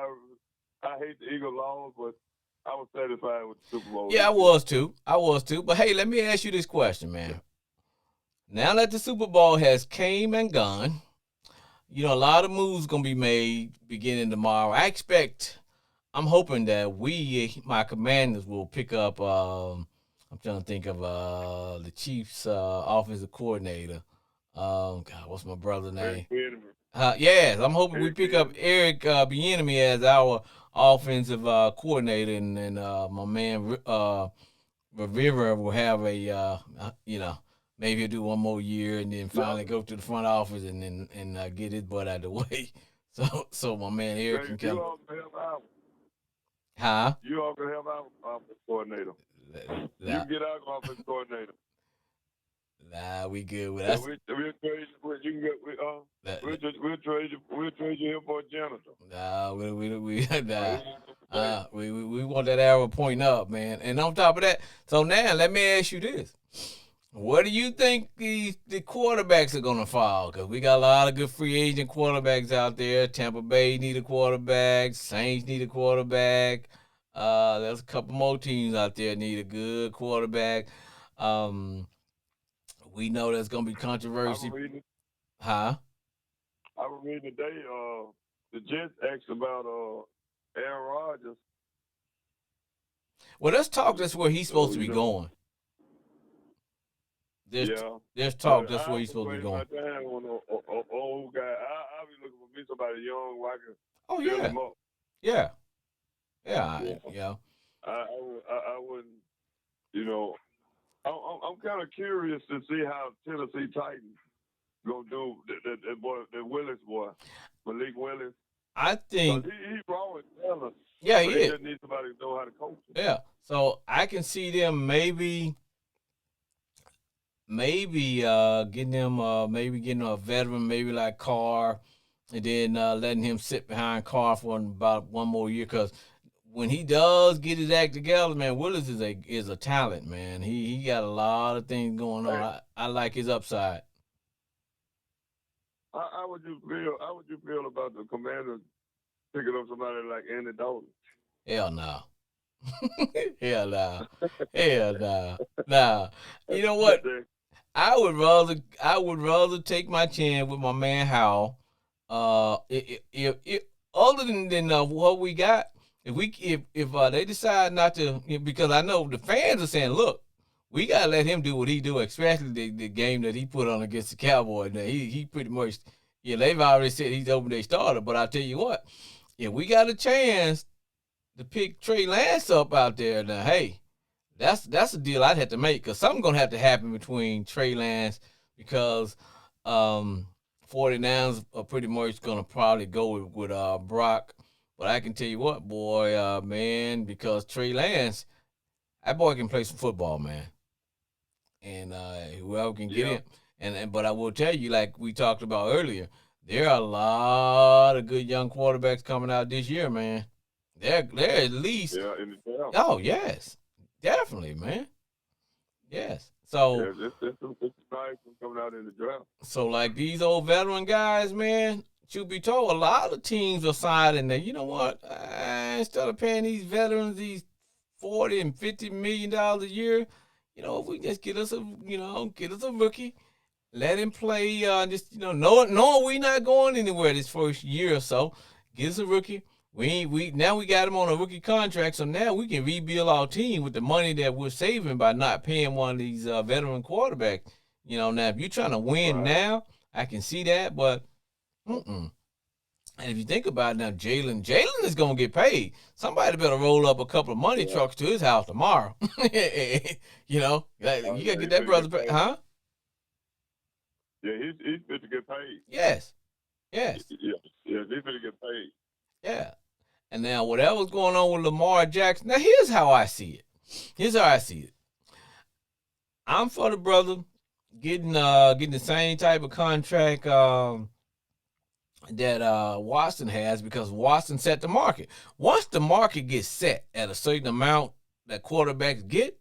I hate the Eagles loss, but I was satisfied with the Super Bowl. Yeah, I was too. But hey, let me ask you this question, man. Now that the Super Bowl has came and gone, you know, a lot of moves gonna be made beginning tomorrow. I'm hoping that my commanders, will pick up. I'm trying to think of the Chiefs' offensive coordinator. God, what's my brother's name? Yes, I'm hoping we pick up Eric Bieniemy as our offensive coordinator, and my man Rivera will have maybe he'll do one more year and then finally go to the front office and get his butt out of the way. So my man Eric can come. You all can help out. Huh? You all can help out offense coordinator. You get our offense coordinator. Nah, we good with that. that. We'll trade you. You can get. We'll trade you. We'll trade you here for a janitor. Nah, we want that arrow pointing up, man. And on top of that, so now let me ask you this: where do you think the quarterbacks are gonna fall? Because we got a lot of good free agent quarterbacks out there. Tampa Bay need a quarterback. Saints need a quarterback. There's a couple more teams out there need a good quarterback. We know there's gonna be controversy. I was reading today. The Jets asked about Aaron Rodgers. Well, let's talk. That's where he's supposed to be going. There's talk. That's where he's supposed to be going. My time on an old guy. I'll be looking for me somebody young where I can. Oh fill him up. Yeah. I wouldn't. You know, I'm kind of curious to see how Tennessee Titans gonna do that boy, that Willis boy, Malik Willis. I think he's raw as talent. Yeah, he is. Just needs somebody to know how to coach him. Yeah, so I can see them maybe getting a veteran, maybe like Carr, and then letting him sit behind Carr for about 1 more year. Because when he does get his act together, man, Willis is a talent, man. He got a lot of things going on. I like his upside. How would you feel about the Commanders picking up somebody like Andy Dalton? Hell no. Hell no. Hell no. Nah. You know what? I would rather take my chance with my man Howell. If other than what we got, if they decide not to, because I know the fans are saying, look, we gotta let him do what he do, especially the game that he put on against the Cowboys. Now he pretty much, they've already said he's open their starter. But I tell you what, if we got a chance to pick Trey Lance up out there, now hey, that's a deal I'd have to make, because something's gonna have to happen between Trey Lance, because 49ers are pretty much gonna probably go with Brock. But I can tell you what, boy, man, because Trey Lance, that boy can play some football, man. And whoever can get him. But I will tell you, like we talked about earlier, there are a lot of good young quarterbacks coming out this year, man. They're at least. Yeah, in the draft. Oh, yes. Definitely, man. Yes. So it's nice coming out in the draft. So like these old veteran guys, man, truth be told, a lot of teams are signing that, you know what? Instead of paying these veterans these $40 and $50 million a year, if we just get us a rookie, let him play, knowing we not going anywhere this first year or so, get us a rookie. Now we got him on a rookie contract, so now we can rebuild our team with the money that we're saving by not paying one of these veteran quarterbacks. Now if you're trying to win now, I can see that, but And if you think about it now, Jalen is gonna get paid. Somebody better roll up a couple of money trucks to his house tomorrow. You gotta get that brother paid, huh? Yeah, he's fit to get paid. Yes. Yeah, he's fit to get paid. Yeah. And now whatever's going on with Lamar Jackson, now here's how I see it. I'm for the brother. getting the same type of contract that Watson has because Watson set the market. Once the market gets set at a certain amount that quarterbacks get,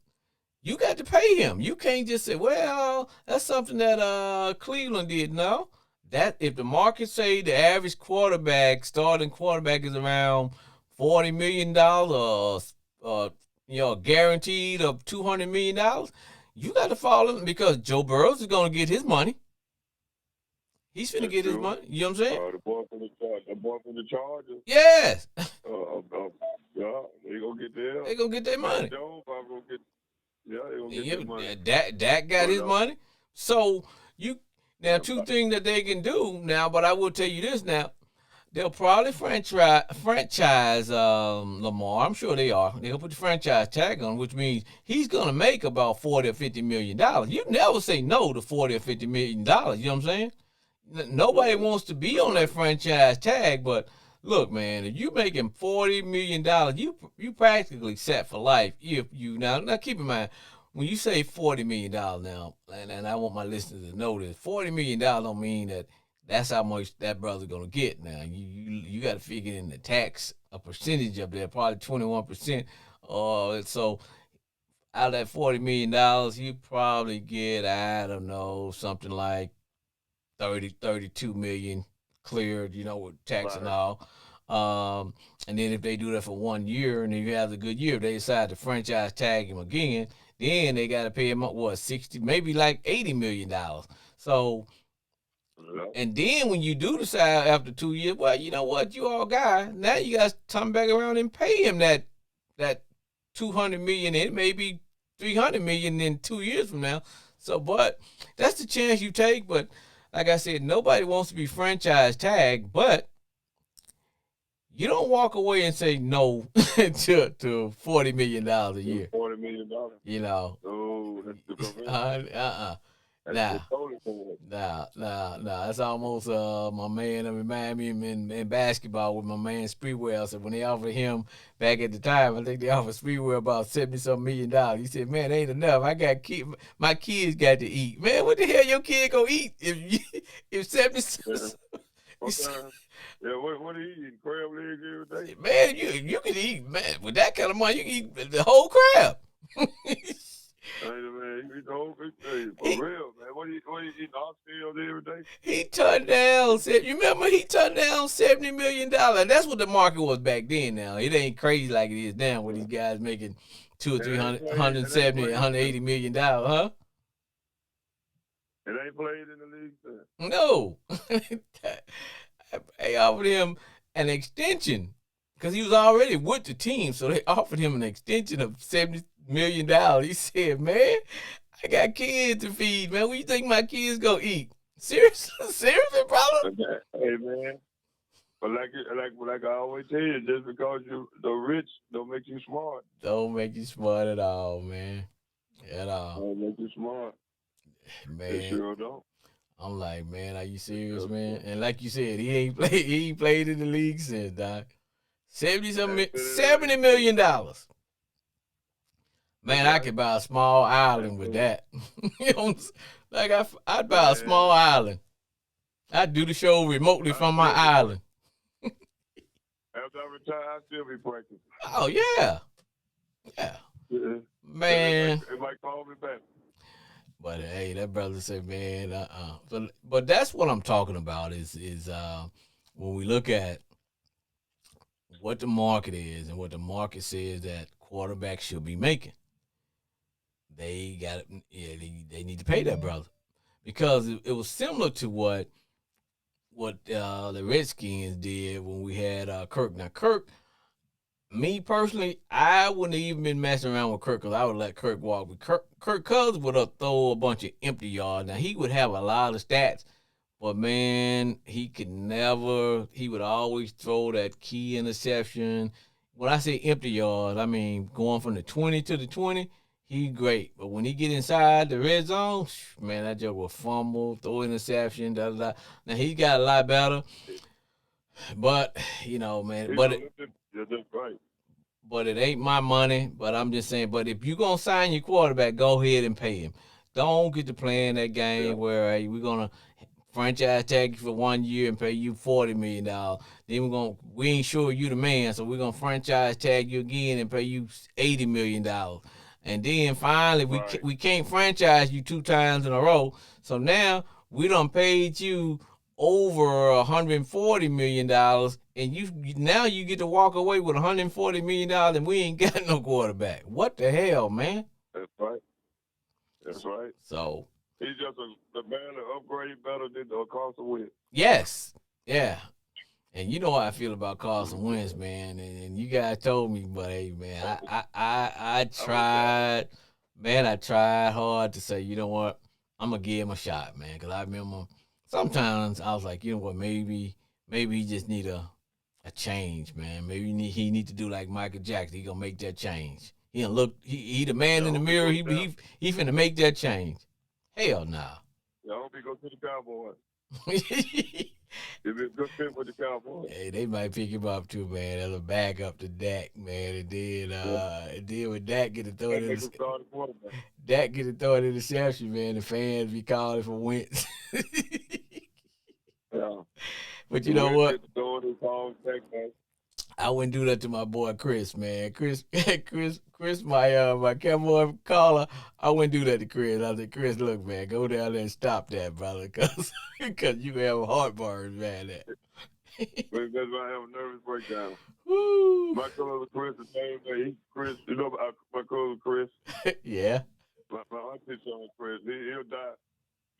you got to pay him. You can't just say, "Well, that's something that Cleveland did." No, that if the market say the average starting quarterback is around $40 million, guaranteed of $200 million, you got to follow him because Joe Burrow is going to get his money. He's finna That's get his true. money. You know what I'm saying? The boy from the Chargers. Yes. Yeah, they gonna get their. They gonna get their money. Jones, gonna get. Yeah, they gonna get Yeah, their money. Dak got his money. So two things that they can do now, but I will tell you this now. They'll probably franchise Lamar. I'm sure they are. They'll put the franchise tag on, which means he's gonna make about $40 or $50 million. You never say no to $40 or $50 million. You know what I'm saying? Nobody wants to be on that franchise tag, but look, man, if you making $40 million, you practically set for life. If you now keep in mind when you say $40 million now, and I want my listeners to know this, $40 million don't mean that that's how much that brother's gonna get. Now you got to figure in the tax a percentage of that, probably 21%. So out of that $40 million, you probably get, I don't know, something like 32 million cleared, with tax and all. And then if they do that for 1 year and then you have a good year, if they decide to franchise tag him again, then they got to pay him 60, maybe like $80 million. So, and then when you do decide after 2 years, well, you know what, you all guy, now you got to come back around and pay him that 200 million, and maybe 300 million in 2 years from now. So, but that's the chance you take. But like I said, nobody wants to be franchise tagged, but you don't walk away and say no to $40 million a year. $40 million. You know. Oh, that's the Nah. That's almost my man that remind me in basketball with my man Spreewell. So when they offered him back at the time, I think they offered Spreewell about $70-something million. He said, "Man, ain't enough. I got my kids got to eat." Man, what the hell your kid gonna eat if 70? Yeah, what do you eat? Crab legs every day? Man, you can eat, man, with that kind of money, you can eat the whole crab. Hey, man, you eat the whole thing. For real, man. What do you eat oxtails every day? He turned down, you remember he turned down $70 million. That's what the market was back then now. It ain't crazy like it is now with these guys making $200 or $300, $170, $180 million, huh? It ain't played in the league, sir. No. They offered him an extension because he was already with the team. So they offered him an extension of $70 million. He said, "Man, I got kids to feed, man. What you think my kids gonna eat?" Seriously, brother? Hey, man. But like I always tell you, just because you the rich don't make you smart. Don't make you smart at all, man. At all. Don't make you smart. Man. They sure don't. I'm like, man, are you serious, man? And like you said, he ain't played in the league since, Doc. $70 million. Man, I could buy a small island with that. You know, like I'd buy a small island. I'd do the show remotely from my island. After I retire, I'll still be practicing. Oh yeah. Man. It might call me back. But hey, that brother said, man, but that's what I'm talking about is when we look at what the market is and what the market says that quarterbacks should be making. They got they need to pay that brother because it was similar to what the Redskins did when we had Kirk. Now Kirk, me personally, I wouldn't have even been messing around with Kirk because I would let Kirk walk. But Kirk Cousins would have throw a bunch of empty yards. Now he would have a lot of stats, but man, he would always throw that key interception. When I say empty yards, I mean going from the 20 to the 20. He great, but when he get inside the red zone, man, that joke will fumble, throw interception, da da da. Now he got a lot better, but man, that's right. But it ain't my money. But I'm just saying, but if you gonna sign your quarterback, go ahead and pay him. don't get to playing that game where hey, we're gonna franchise tag you for 1 year and pay you $40 million. Then we ain't sure you the man, so we're gonna franchise tag you again and pay you $80 million. And then finally we can't franchise you 2 times in a row. So now we done paid you over $140 million, and you get to walk away with $140 million, and we ain't got no quarterback. What the hell, man? That's right. That's right. So he's just the man to upgrade better than Carson Wentz. yes, yeah. And you know how I feel about Carson Wentz, man. And you guys told me, but hey, man, I tried, man. I tried hard to say, you know what, I'm gonna give him a shot, man. Because I remember sometimes I was like, you know what, maybe he just need a change, man. Maybe he need to do like Michael Jackson. He gonna make that change. He the man in the mirror. He finna make that change. Hell nah. I hope he go to the Cowboys. He'll be a good fit with the Cowboys. Hey, they might pick him up too, man. As a backup to Dak, man. And then when Dak get to throw it interception, man, the fans be calling for Wentz. Yeah. But you know what? I wouldn't do that to my boy Chris, man. Chris, my cowboy caller. I wouldn't do that to Chris. I said, Chris, look, man, go down there and stop that, brother, because you have a heartburn, man. That's why I have a nervous breakdown. Woo. My cousin Chris, the same day. Chris, you know my cousin Chris. Yeah. My auntie son Chris. He'll die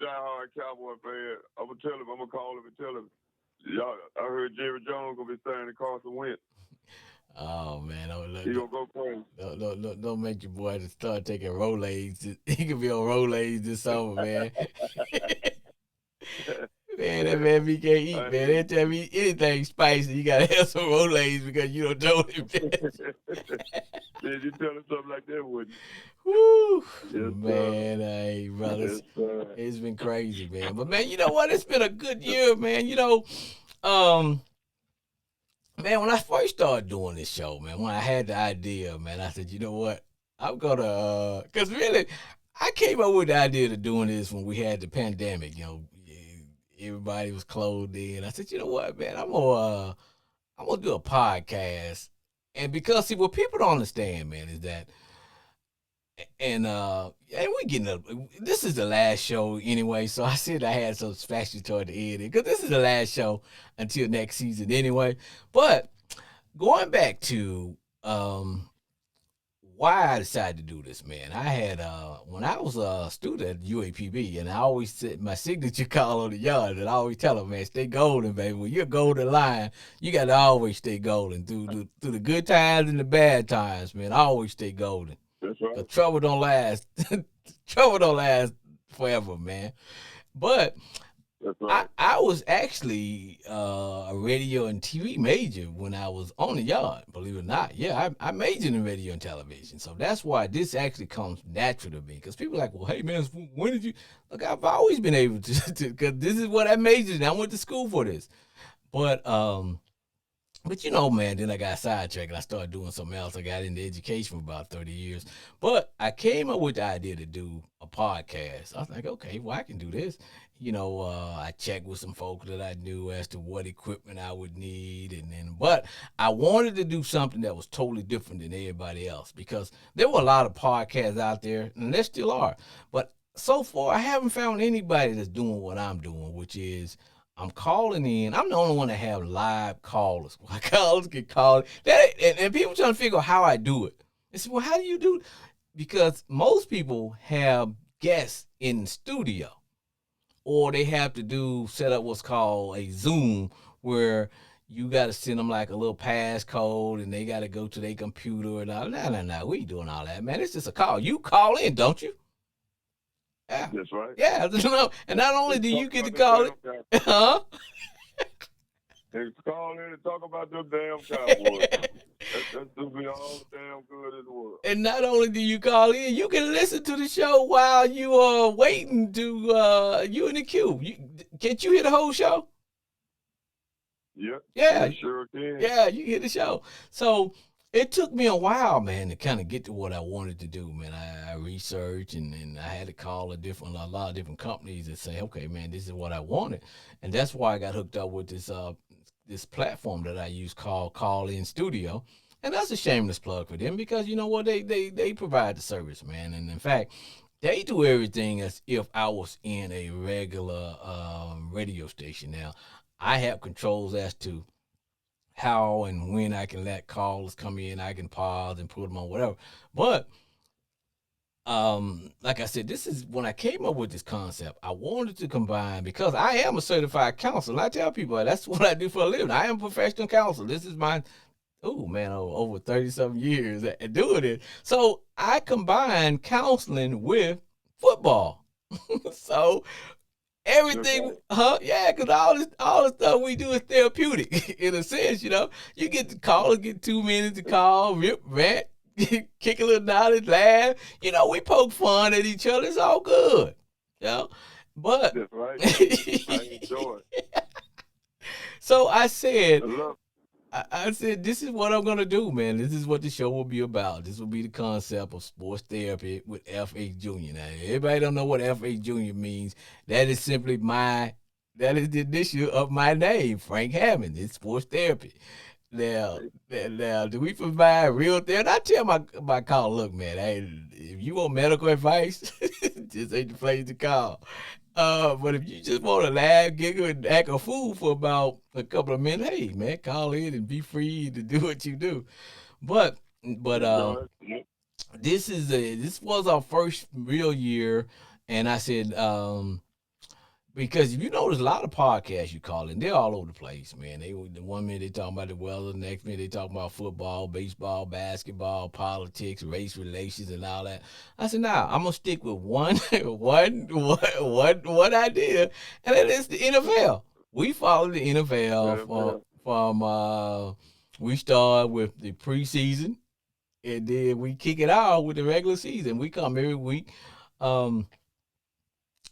hard Cowboy fan. I'm gonna call him and tell him. Y'all, I heard Jerry Jones gonna be saying to Carson Wentz. Oh man, he gonna go crazy. Don't make your boy to start taking Rolaids. He could be on Rolaids this summer, man. Man, that man he can't eat, man. They tell me anything spicy, you gotta have some Rolaids because you don't told him that. Did you tell him something like that, wouldn't you? Woo, yes, man, hey, brothers, yes, it's been crazy, man. But man, you know what? It's been a good year, man. You know, man, when I first started doing this show, man, when I had the idea, man, I said, you know what? I'm gonna, cause really, I came up with the idea of doing this when we had the pandemic. You know, everybody was closed in. I said, you know what, man, I'm gonna do a podcast, and because see, what people don't understand, man, is that. And we getting up. This is the last show anyway, so I said I had some special toward the end because this is the last show until next season anyway. But going back to why I decided to do this, man, I had when I was a student at UAPB, and I always said my signature call on the yard, and I always tell them, man, stay golden, baby. When you're golden line, you got to always stay golden through the good times and the bad times, man. Always stay golden. That's right. The trouble don't last. Trouble don't last forever, man. But that's right. I was actually a radio and TV major when I was on the yard, believe it or not. Yeah, I majored in radio and television. So that's why this actually comes natural to me. Because people are like, well, hey, man, when did you? Look, I've always been able to, because this is what I majored in. I went to school for this. But you know, man, then I got sidetracked and I started doing something else. I got into education for about 30 years. But I came up with the idea to do a podcast. I was like, okay, well, I can do this. You know, I checked with some folks that I knew as to what equipment I would need. But I wanted to do something that was totally different than everybody else because there were a lot of podcasts out there, and there still are. But so far, I haven't found anybody that's doing what I'm doing, which is I'm calling in. I'm the only one that have live callers. My callers get called. And people trying to figure out how I do it. They say, well, how do you do it? Because most people have guests in the studio. Or they have to set up what's called a Zoom where you got to send them like a little passcode and they got to go to their computer and all. No. We ain't doing all that, man. It's just a call. You call in, don't you? Yeah. That's right. Yeah. And not only do you get to call it, huh? And call in and talk about them damn Cowboys. That's to be all damn good in the world. And not only do you call in, you can listen to the show while you are waiting to you in the queue. Can't you hear the whole show? Yep. Yeah. I sure can. Yeah, you hear the show. So it took me a while, man, to kind of get to what I wanted to do, man. I researched and I had to call a lot of different companies and say, okay, man, this is what I wanted, and that's why I got hooked up with this platform that I use called Call In Studio, and that's a shameless plug for them because you know what they provide the service, man, and in fact they do everything as if I was in a regular radio station. Now I have controls as to how and when I can let callers come in. I can pause and put them on whatever. But like I said, this is when I came up with this concept. I wanted to combine because I am a certified counselor. And I tell people that's what I do for a living. I am a professional counselor. This is my over 30 something years at doing it. So I combine counseling with football. So everything, yeah, because all the stuff we do is therapeutic in a sense, you know. You get the call, get 2 minutes to call, rip, rant, kick a little knowledge, laugh. You know, we poke fun at each other. It's all good, you know. But That's right. I enjoy it. so I I said, love I said, this is what I'm gonna do, man. This is what the show will be about. This will be the concept of sports therapy with FH Jr. Now, everybody don't know what FH Jr. means. That is simply that is the initial of my name, Frank Hammond. It's sports therapy. Now, do we provide real therapy? And I tell my call, look, man, hey, if you want medical advice, this ain't the place to call. But if you just want to laugh, giggle, and act a fool for about a couple of minutes, hey man, call in and be free to do what you do. But but enjoy it. this was our first real year, and I said because if you notice a lot of podcasts you call in, they're all over the place, man. The 1 minute they talking about the weather, the next minute they talking about football, baseball, basketball, politics, race relations, and all that. I said, nah, I'm gonna stick with one one idea, and that is the NFL. We follow the NFL Yeah, from we start with the preseason, and then we kick it out with the regular season. We come every week. Um,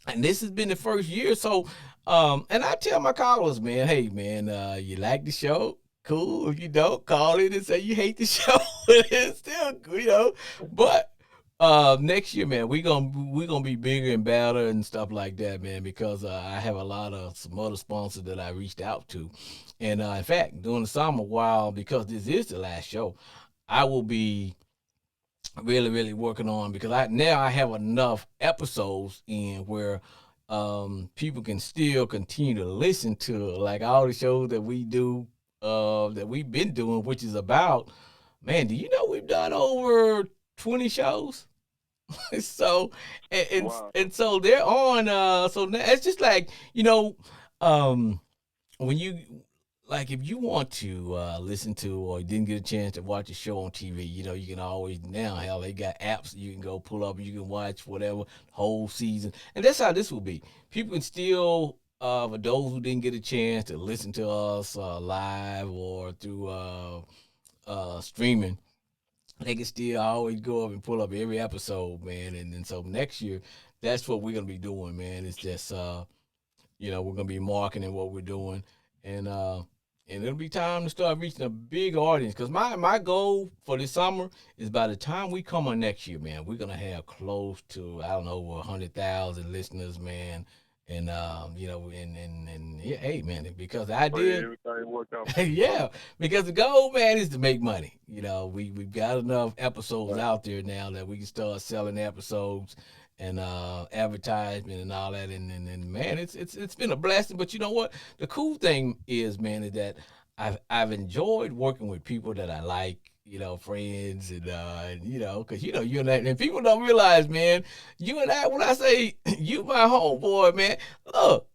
and this has been the first year. So, and I tell my callers, man, hey, man, you like the show? Cool. If you don't, call in and say you hate the show. It's still, you know. But next year, man, we gonna be bigger and better and stuff like that, man, because I have a lot of some other sponsors that I reached out to, and in fact, during the summer, while because this is the last show, I will be really working on because I have enough episodes in where people can still continue to listen to like all the shows that we do that we've been doing, which is about, man, do you know we've done over 20 shows? So and, and wow. and so they're on so now it's just like, you know, um when you like if you want to listen to or you didn't get a chance to watch a show on TV, you know, you can always now hell they got apps you can go pull up and you can watch whatever whole season. And that's how this will be. People can still for those who didn't get a chance to listen to us live or through streaming, they can still always go up and pull up every episode, man. And so next year, that's what we're gonna be doing, man. It's just you know, we're gonna be marketing what we're doing, and it'll be time to start reaching a big audience. Cause my goal for this summer is by the time we come on next year, man, we're gonna have close to I don't know over 100,000 listeners, man. And you know, and yeah, hey, man, because the Pray idea, everything work out. yeah, because the goal, man, is to make money. You know, we've got enough episodes Right. out there now that we can start selling episodes and advertisement and all that. And man, it's been a blessing. But you know what? The cool thing is, man, is that I've enjoyed working with people that I like. You know, friends and you know, cause you know you and people don't realize, man, you and I. When I say you my homeboy, man, look.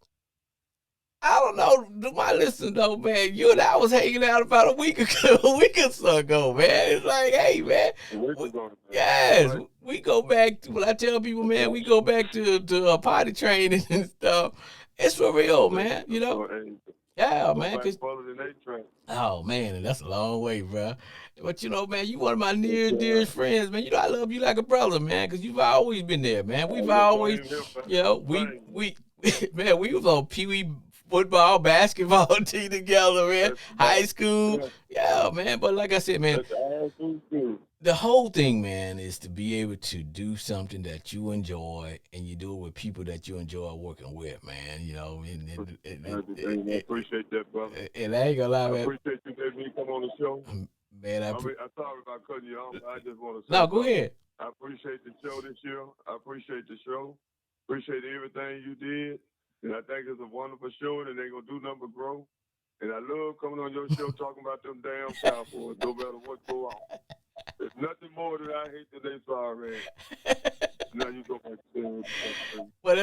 I don't know. Do my listeners know, man? You and I was hanging out about a week ago, a week or so ago, man. It's like, hey, man. The week We, is on it, man. yes, Right. we go back to. When I tell people, man, we go back to potty training and stuff. It's for real, man. You know. So, hey, Yeah, go man. back Cause further than they train. oh man, and that's a long way, bro. But you know, man, you one of my nearest, Yeah. dearest friends, man. You know, I love you like a brother, man. Cause you've always been there, man. We've Yeah, always, same here, man. you know, Same. man, we was on Pee Wee football, basketball team together, man. That's High right. school, Yeah. yeah, man. But like I said, man, That's all The whole thing, man, is to be able to do something that you enjoy, and you do it with people that you enjoy working with, man. You know, I appreciate that, brother. and I ain't gonna lie, I man. appreciate you letting me come on the show. Man, I'm sorry about cutting you off. I just want to say, no, go ahead. I appreciate the show this year. I appreciate the show. Appreciate everything you did. And I think it's a wonderful show, and they're going to do nothing but grow. And I love coming on your show talking about them damn Cowboys, no matter what go on. There's nothing more that I hate than they sorry. Now you go back to But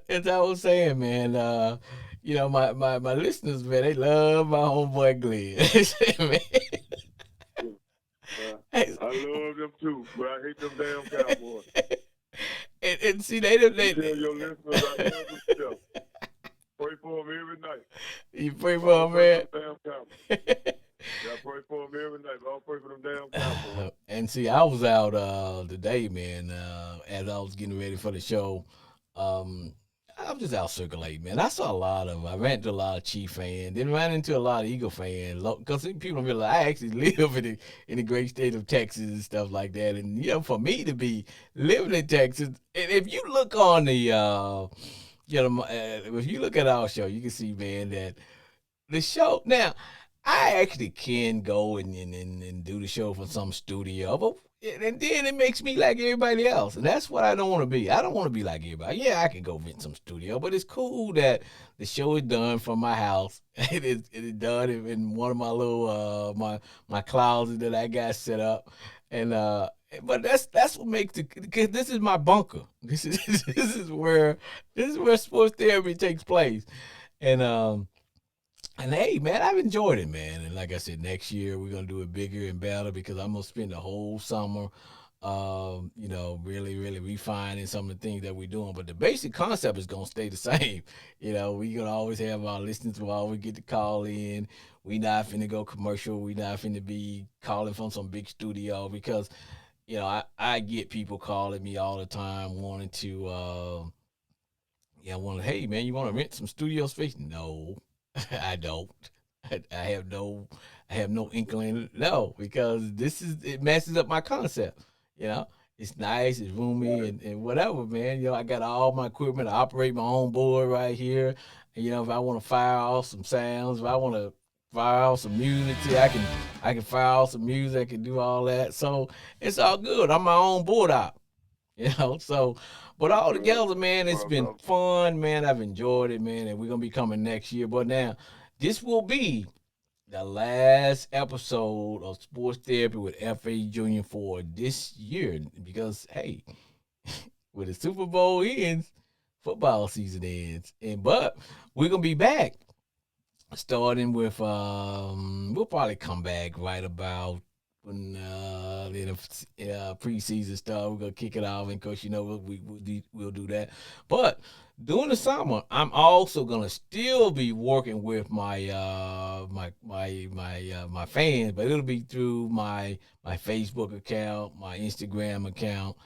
as I was saying, man, you know, my listeners, man, they love my homeboy Glenn. Man. I love them too, but I hate them damn Cowboys. And see, they tell your listeners I love them still. Pray for them every night. You pray for them, man. Damn Cowboys. Yeah, I pray for them every night. I'll pray for them damn Cowboys. And see, I was out today, man, as I was getting ready for the show. I'm just out circulating, man. I saw a lot of them. I ran into a lot of Chief fans, then ran into a lot of Eagle fans. Because people don't realize I actually live in the great state of Texas and stuff like that. And, you know, for me to be living in Texas, and if you look on the, you know, if you look at our show, you can see, man, that the show, now, I actually can go and do the show from some studio, but and then it makes me like everybody else, and that's what I don't want to be. I don't want to be like everybody. Yeah, I can go rent some studio, but it's cool that the show is done from my house. It is done in one of my little my closet that I got set up, and but that's what makes it, because this is my bunker. This is where sports therapy takes place, and hey, man, I've enjoyed it, man. And like I said, next year we're gonna do it bigger and better, because I'm gonna spend the whole summer, you know, really, really refining some of the things that we're doing. But the basic concept is gonna stay the same. You know, we're gonna always have our listeners who always get to call in. We not finna go commercial. We not finna be calling from some big studio, because, you know, I get people calling me all the time wanting to, hey, man, you want to rent some studio space? No. I don't. I have no inkling. No, because it messes up my concept. You know, it's nice, it's roomy, and whatever, man. You know, I got all my equipment. I operate my own board right here. And, you know, if I want to fire off some sounds, if I want to fire off some music, I can fire off some music. I can do all that. So it's all good. I'm my own board op. You know, so, but all together, man, it's been fun, man. I've enjoyed it, man, and we're gonna be coming next year. But now, this will be the last episode of Sports Therapy with FA Junior for this year, because hey, when the Super Bowl ends, football season ends, but we're gonna be back, starting with we'll probably come back right about when preseason stuff. We're gonna kick it off, and of course, you know, we'll do that. But during the summer, I'm also gonna still be working with my my fans, but it'll be through my Facebook account, my Instagram account,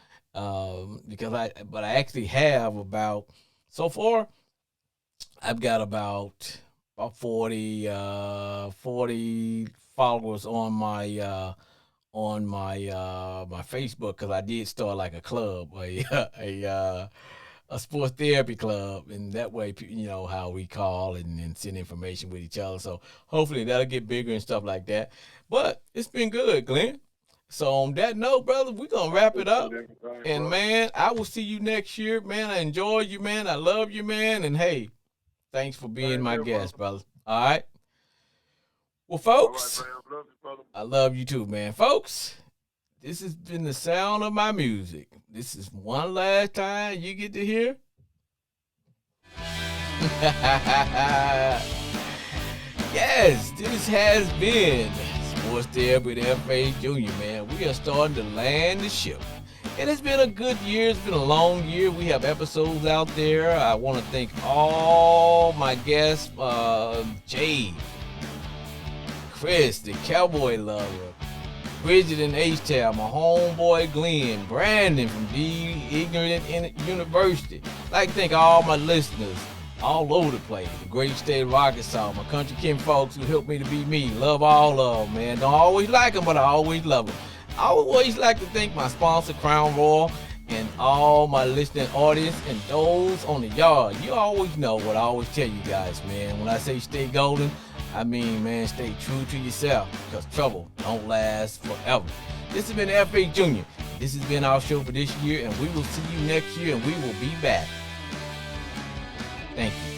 because I actually have about, so far I've got about 40 followers on my my Facebook, because I did start like a club, a sports therapy club, and that way, you know, how we call and send information with each other. So hopefully that'll get bigger and stuff like that. But it's been good, Glenn. So on that note, brother, we're gonna wrap it up. And man, I will see you next year, man. I enjoyed you, man. I love you, man. And hey, thanks for being my guest, brother. All right. Well, folks, all right, man. Love you, brother. I love you too, man. Folks, this has been the sound of my music. This is one last time you get to hear. Yes, this has been Sports Therapy with F.A. Jr., man. We are starting to land the ship. It has been a good year. It's been a long year. We have episodes out there. I want to thank all my guests, Jay, Chris, the Cowboy Lover, Bridget and H-Town, my homeboy Glenn, Brandon from D Ignorant University. I'd like to thank all my listeners, all over the place. The great state of Arkansas, my country kin folks who helped me to be me. Love all of them, man. Don't always like them, but I always love them. I always like to thank my sponsor, Crown Royal, and all my listening audience and those on the yard. You always know what I always tell you guys, man. When I say stay golden, I mean, man, stay true to yourself, because trouble don't last forever. This has been F.A. Jr. This has been our show for this year, and we will see you next year, and we will be back. Thank you.